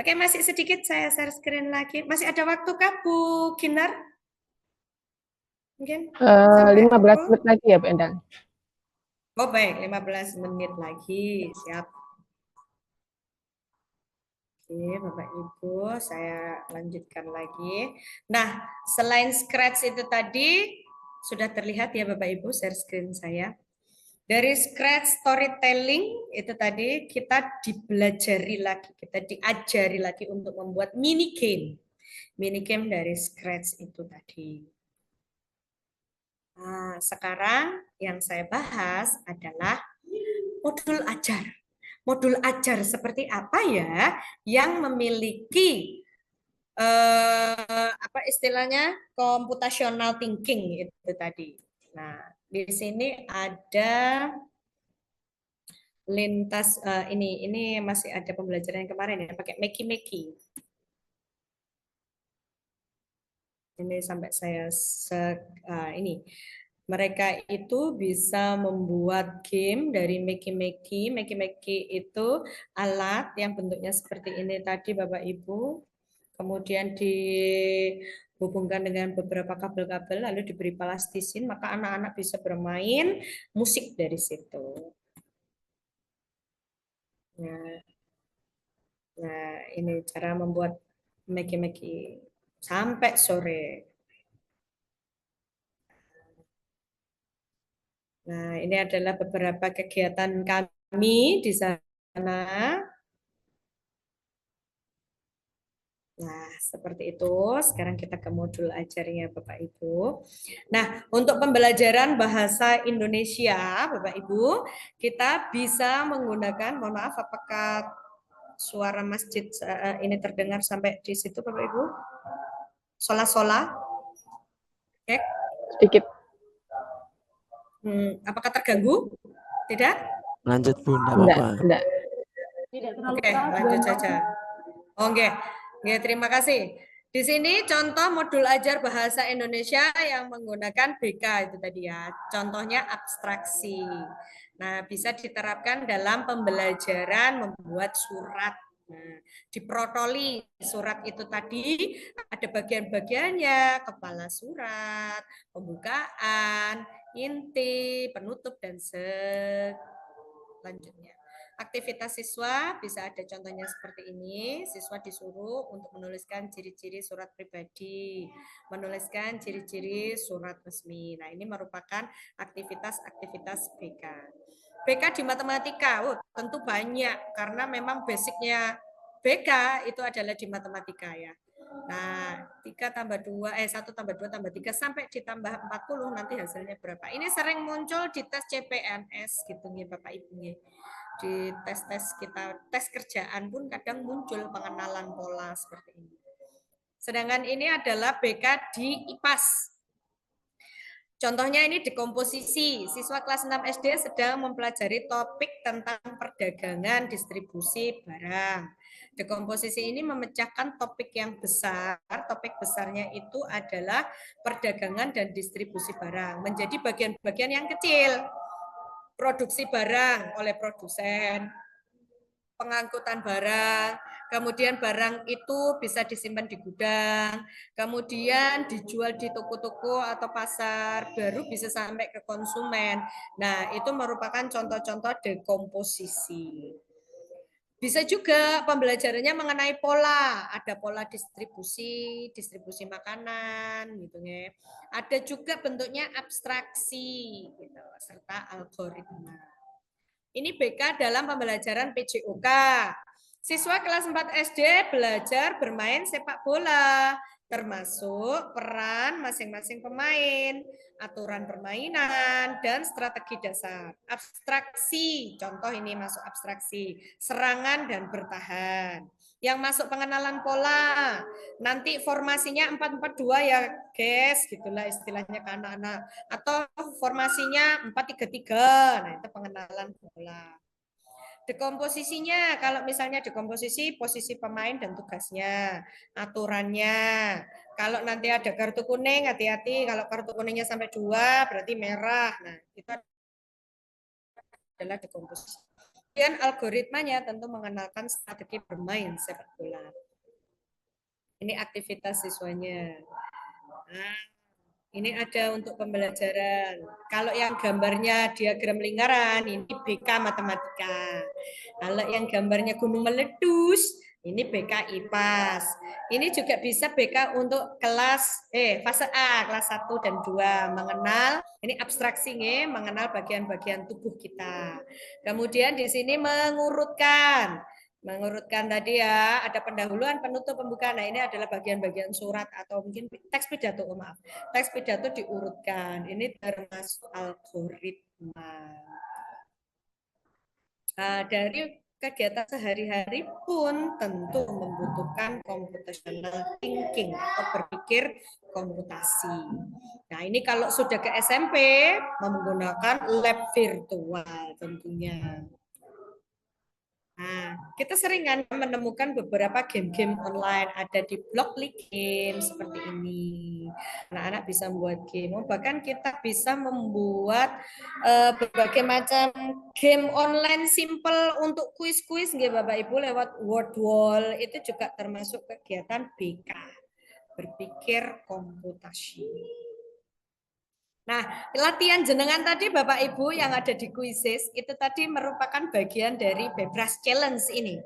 Oke masih sedikit saya share screen lagi masih ada waktu kah Bu Kinar? Mungkin 15 menit lagi ya Bu Endang. Oh baik, 15 menit lagi, siap. Oke, Bapak Ibu, saya lanjutkan lagi. Nah, selain Scratch itu tadi, sudah terlihat ya Bapak Ibu, share screen saya. Dari Scratch storytelling itu tadi, kita dibelajari lagi, kita diajari lagi untuk membuat mini game. Mini game dari Scratch itu tadi. Nah, sekarang yang saya bahas adalah modul ajar. Modul ajar seperti apa ya yang memiliki apa istilahnya computational thinking itu tadi. Nah, di sini ada lintas ini masih ada pembelajaran yang kemarin ya pakai Meki. Ini sampai saya ini mereka itu bisa membuat game dari Meki. Meki itu alat yang bentuknya seperti ini tadi Bapak Ibu. Kemudian dihubungkan dengan beberapa kabel-kabel lalu diberi plastisin maka anak-anak bisa bermain musik dari situ. Nah, ini cara membuat Meki sampai sore. Nah, ini adalah beberapa kegiatan kami di sana. Nah, seperti itu. Sekarang kita ke modul ajarnya Bapak Ibu. Nah, untuk pembelajaran bahasa Indonesia, Bapak Ibu, kita bisa menggunakan, mohon maaf, apakah suara masjid ini terdengar sampai di situ Bapak Ibu? Sola? Cek. Sedikit. Apakah terganggu? Tidak? Lanjut Bu, enggak apa-apa. Enggak. Oke, lanjut saja. Oke, terima kasih. Di sini contoh modul ajar bahasa Indonesia yang menggunakan BK itu tadi ya. Contohnya abstraksi. Nah, bisa diterapkan dalam pembelajaran membuat surat. Nah, diprotoli surat itu tadi ada bagian-bagiannya, kepala surat, pembukaan, inti, penutup, dan selanjutnya. Aktivitas siswa bisa ada contohnya seperti ini. Siswa disuruh untuk menuliskan ciri-ciri surat pribadi, menuliskan ciri-ciri surat resmi. Nah, ini merupakan aktivitas-aktivitas BK. BK di matematika, tentu banyak karena memang basicnya BK itu adalah di matematika ya. Nah, 3 tambah 2, 1 tambah 2 tambah 3 sampai ditambah 40 nanti hasilnya berapa. Ini sering muncul di tes CPNS gitu nih Bapak Ibu nih. Di tes-tes kita, tes kerjaan pun kadang muncul pengenalan pola seperti ini. Sedangkan ini adalah BK di IPAS. Contohnya ini dekomposisi. Siswa kelas 6 SD sedang mempelajari topik tentang perdagangan distribusi barang. Dekomposisi ini memecahkan topik yang besar. Topik besarnya itu adalah perdagangan dan distribusi barang. Menjadi bagian-bagian yang kecil. Produksi barang oleh produsen, pengangkutan barang, kemudian barang itu bisa disimpan di gudang, kemudian dijual di toko-toko atau pasar, baru bisa sampai ke konsumen. Nah, itu merupakan contoh-contoh dekomposisi. Bisa juga pembelajarannya mengenai pola, ada pola distribusi makanan, gitu ya. Ada juga bentuknya abstraksi, gitu, serta algoritma. Ini BK dalam pembelajaran PJOK. Siswa kelas 4 SD belajar bermain sepak bola, termasuk peran masing-masing pemain, aturan permainan, dan strategi dasar. Abstraksi, contoh ini masuk abstraksi, serangan dan bertahan. Yang masuk pengenalan pola, nanti formasinya 4-4-2 ya guys, gitulah istilahnya ke anak-anak. Atau formasinya 4-3-3, nah itu pengenalan bola. Dekomposisinya, kalau misalnya dekomposisi posisi pemain dan tugasnya, aturannya. Kalau nanti ada kartu kuning, hati-hati. Kalau kartu kuningnya sampai 2, berarti merah. Nah, itu adalah dekomposisi. Kemudian algoritmanya tentu mengenalkan strategi bermain sepak bola. Ini aktivitas siswanya. Nah, ini ada untuk pembelajaran. Kalau yang gambarnya diagram lingkaran, ini BK matematika. Kalau yang gambarnya gunung meletus, ini BK IPAS. Ini juga bisa BK untuk kelas fase A, kelas 1 dan 2, mengenal ini abstraksi mengenal bagian-bagian tubuh kita. Kemudian di sini mengurutkan tadi ya, ada pendahuluan, penutup, pembukaan. Nah, ini adalah bagian-bagian surat atau mungkin teks pidato, maaf. Teks pidato diurutkan. Ini termasuk algoritma. Nah, dari kegiatan sehari-hari pun tentu membutuhkan computational thinking atau berpikir komputasi. Nah, ini kalau sudah ke SMP menggunakan lab virtual tentunya. Nah, kita sering kan menemukan beberapa game-game online ada di Blockly Game seperti ini. Anak-anak bisa membuat game, bahkan kita bisa membuat berbagai macam game online simple untuk kuis-kuis nggih Bapak Ibu lewat word wall, itu juga termasuk kegiatan BK, berpikir komputasi. Nah, latihan jenengan tadi Bapak Ibu yang ada di kuisis itu tadi merupakan bagian dari Bebras Challenge ini.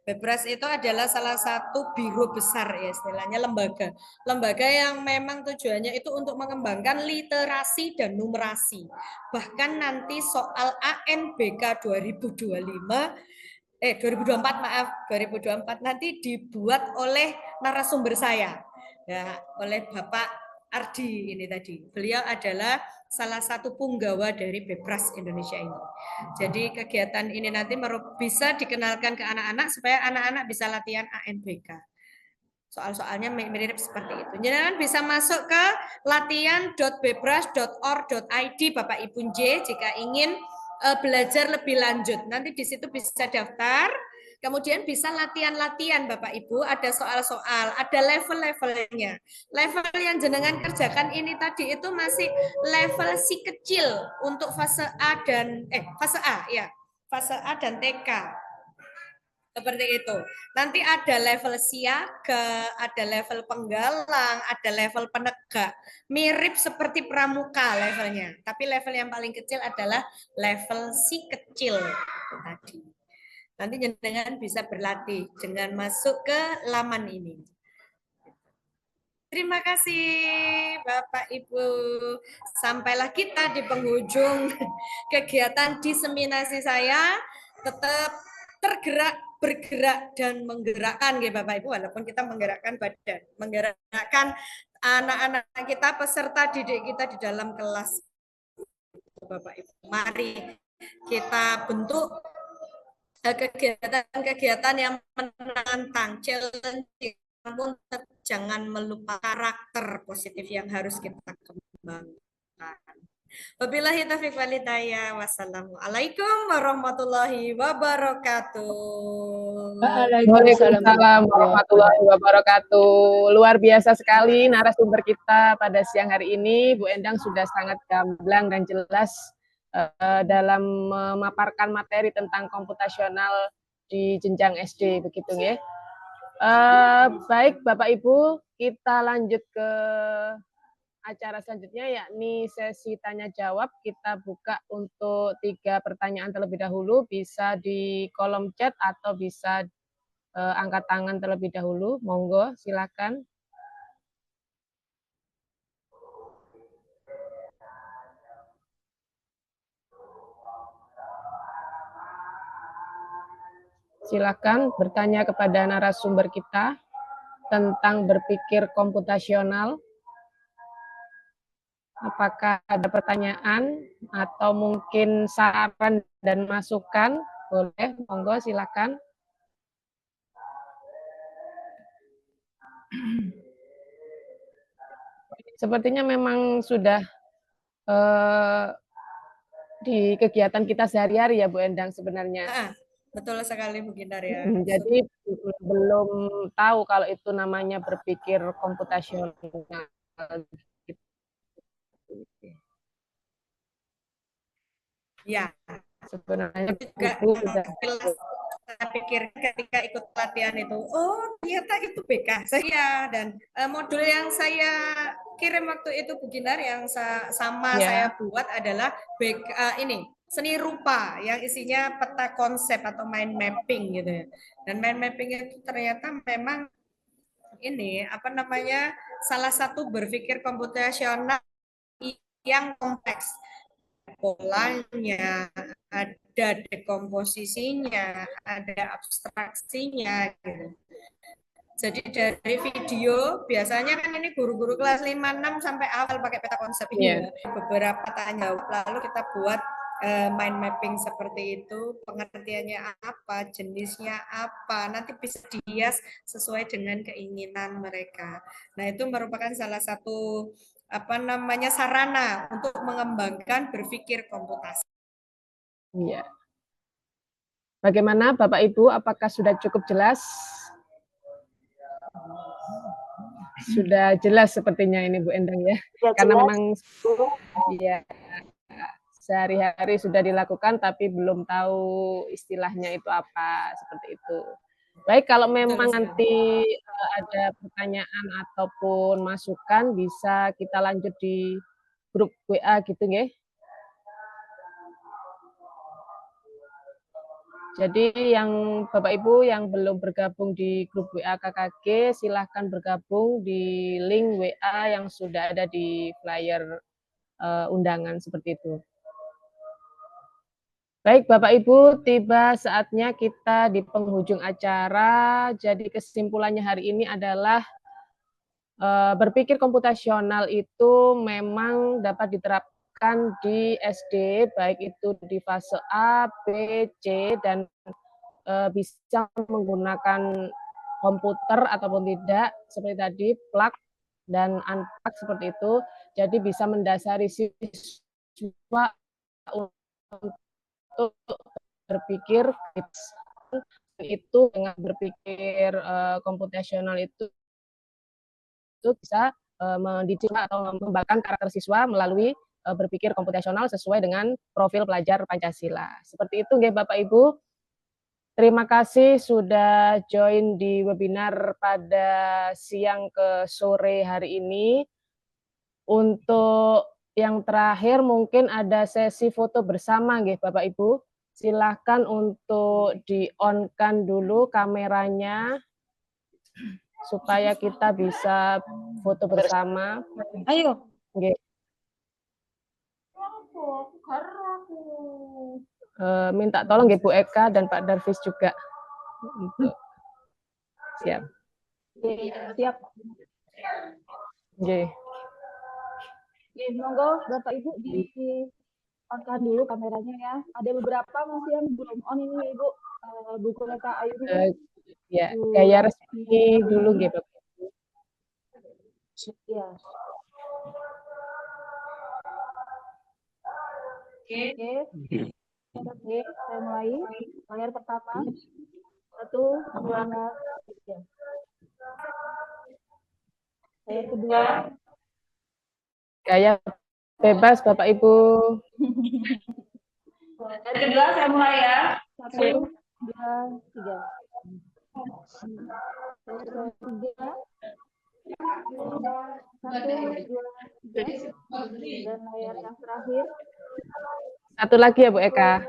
Bebras itu adalah salah satu biro besar ya istilahnya lembaga. Lembaga yang memang tujuannya itu untuk mengembangkan literasi dan numerasi. Bahkan nanti soal ANBK 2024 nanti dibuat oleh narasumber saya. Ya, oleh Bapak Ardi ini tadi. Beliau adalah salah satu punggawa dari Bebras Indonesia ini. Jadi kegiatan ini nanti bisa dikenalkan ke anak-anak supaya anak-anak bisa latihan ANBK. Soal-soalnya mirip seperti itu. Jangan bisa masuk ke latihan.bebras.or.id Bapak Ibu J jika ingin belajar lebih lanjut. Nanti di situ bisa daftar. Kemudian bisa latihan-latihan Bapak Ibu, ada soal-soal, ada level-levelnya. Level yang jenengan kerjakan ini tadi itu masih level si kecil untuk fase A dan fase A ya, fase A dan TK. Seperti itu. Nanti ada level siaga, ada level penggalang, ada level penegak. Mirip seperti pramuka levelnya. Tapi level yang paling kecil adalah level si kecil itu tadi. Nanti jenengan bisa berlatih dengan masuk ke laman ini. Terima kasih Bapak Ibu. Sampailah kita di penghujung kegiatan diseminasi saya. Tetap tergerak, bergerak dan menggerakkan nggih Bapak Ibu, walaupun kita menggerakkan badan, menggerakkan anak-anak kita, peserta didik kita di dalam kelas. Bapak Ibu, mari kita bentuk kegiatan-kegiatan yang menantang, challenging, namun jangan melupakan karakter positif yang harus kita kembangkan. Wabillahi taufiq wal hidayah. Wassalamualaikum warahmatullahi wabarakatuh. Waalaikumsalam warahmatullahi wabarakatuh. Luar biasa sekali narasumber kita pada siang hari ini. Bu Endang sudah sangat gamblang dan jelas dalam memaparkan materi tentang komputasional di jenjang SD, begitu ya. Baik Bapak Ibu, kita lanjut ke acara selanjutnya, yakni sesi tanya jawab. Kita buka untuk 3 pertanyaan terlebih dahulu, bisa di kolom chat atau bisa angkat tangan terlebih dahulu. Monggo, silakan. Silakan bertanya kepada narasumber kita tentang berpikir komputasional. Apakah ada pertanyaan atau mungkin saran dan masukan? Boleh, monggo silakan. Sepertinya memang sudah di kegiatan kita sehari-hari ya Bu Endang sebenarnya. Betul sekali Bu Gindar ya. Jadi belum tahu kalau itu namanya berpikir komputasional. Ya, sebenarnya itu juga saya pikir ketika ikut pelatihan itu, oh ternyata itu BK saya, dan modul yang saya kirim waktu itu Bu Gindar yang saya buat adalah BK ini seni rupa yang isinya peta konsep atau mind mapping gitu ya. Dan mind mapping itu ternyata memang ini apa namanya salah satu berpikir komputasional yang kompleks. Polanya, ada dekomposisinya, ada abstraksinya gitu. Jadi dari video biasanya kan ini guru-guru kelas 5 6 sampai awal pakai peta konsep ini. Beberapa tanya jawab lalu kita buat mind mapping seperti itu, pengertiannya apa, jenisnya apa, nanti bisa dihias sesuai dengan keinginan mereka. Nah, itu merupakan salah satu apa namanya sarana untuk mengembangkan berpikir komputasi. Iya. Bagaimana Bapak Ibu, apakah sudah cukup jelas? Sudah jelas sepertinya ini Bu Endang ya. Karena memang ya sehari-hari sudah dilakukan tapi belum tahu istilahnya itu apa, seperti itu. Baik, kalau memang nanti ada pertanyaan ataupun masukan bisa kita lanjut di grup WA gitu nggih. Jadi yang Bapak Ibu yang belum bergabung di grup WA KKG, silahkan bergabung di link WA yang sudah ada di flyer undangan seperti itu. Baik Bapak Ibu, tiba saatnya kita di penghujung acara. Jadi kesimpulannya hari ini adalah berpikir komputasional itu memang dapat diterapkan di SD, baik itu di fase A, B, C, dan bisa menggunakan komputer ataupun tidak, seperti tadi, plug dan unplug seperti itu. Jadi bisa mendasari siswa untuk berpikir itu dengan berpikir komputasional itu bisa mendidik atau mengembangkan karakter siswa melalui berpikir komputasional sesuai dengan profil pelajar Pancasila. Seperti itu nggih Bapak Ibu. Terima kasih sudah join di webinar pada siang ke sore hari ini. Untuk yang terakhir mungkin ada sesi foto bersama nggih Bapak Ibu. Silahkan untuk di-on-kan dulu kameranya supaya kita bisa foto bersama. Ayo. Nggih. minta tolong ya Bu Eka dan Pak Darvis juga untuk siap. Oke, siap. Oke. Oke, monggo Bapak Ibu di-on-kan dulu kameranya ya. Ada beberapa masih yang belum on ini ya Ibu. Bu Kuleta Ayuri, Ya, Bu gaya Lasmi, resmi dulu nggih Bapak. ya. Oke, oke, saya mulai. Layar pertama. 1, 2, 3. Layar kedua. Gaya bebas Bapak Ibu. Layar kedua saya mulai ya. 1, 2, 3. Layar ketiga. 1, 2, 3. Dan layar yang terakhir. Satu lagi ya Bu Eka.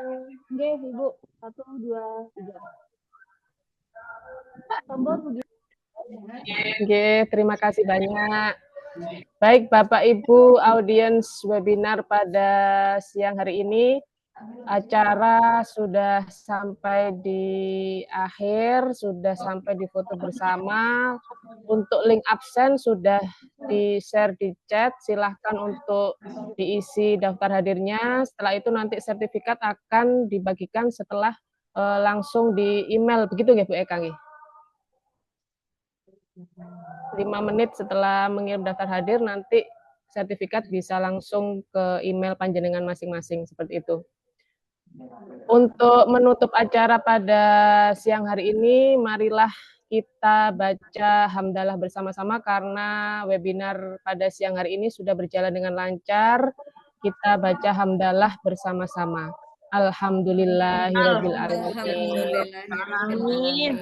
Oke, Ibu. 1, 2, 3. Tombol begitu. Oke, terima kasih banyak. Baik Bapak Ibu audiens webinar pada siang hari ini, acara sudah sampai di akhir, sudah sampai di foto bersama. Untuk link absen sudah di-share di chat, silahkan untuk diisi daftar hadirnya. Setelah itu nanti sertifikat akan dibagikan setelah langsung di email, begitu ya Bu Eka? 5 menit setelah mengirim daftar hadir, nanti sertifikat bisa langsung ke email panjenengan masing-masing, seperti itu. Untuk menutup acara pada siang hari ini, marilah kita baca hamdalah bersama-sama karena webinar pada siang hari ini sudah berjalan dengan lancar. Kita baca hamdalah bersama-sama. Alhamdulillahirabbil alamin. Alhamdulillahirrahmanirrahim.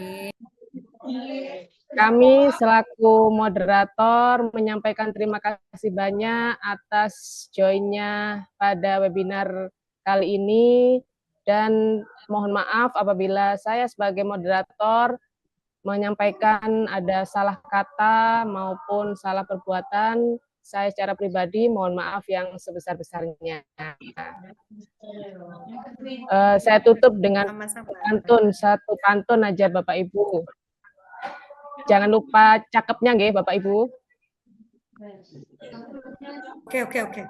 Kami selaku moderator menyampaikan terima kasih banyak atas join-nya pada webinar kali ini dan mohon maaf apabila saya sebagai moderator menyampaikan ada salah kata maupun salah perbuatan. Saya secara pribadi mohon maaf yang sebesar-besarnya. Saya tutup dengan pantun, satu pantun aja Bapak Ibu. Jangan lupa cakepnya nggih Bapak Ibu. Oke.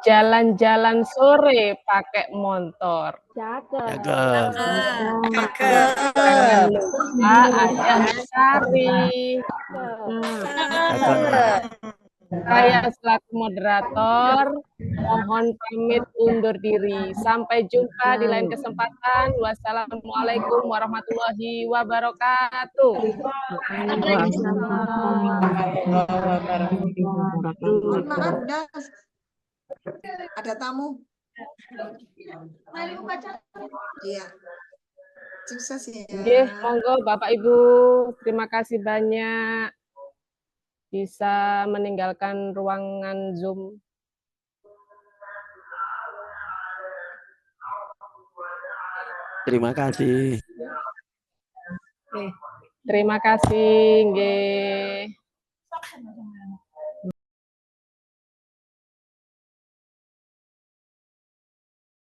Jalan-jalan sore pakai motor. Cakep. Jangan lupa ada sari. Saya selaku moderator mohon pamit undur diri. Sampai jumpa di lain kesempatan. Wassalamualaikum warahmatullahi wabarakatuh. Maaf, Das. Ada tamu. Mari baca. Iya. Sukses ya. Nggih, monggo Bapak Ibu. Terima kasih banyak bisa meninggalkan ruangan Zoom. Terima kasih. Terima kasih, nggih.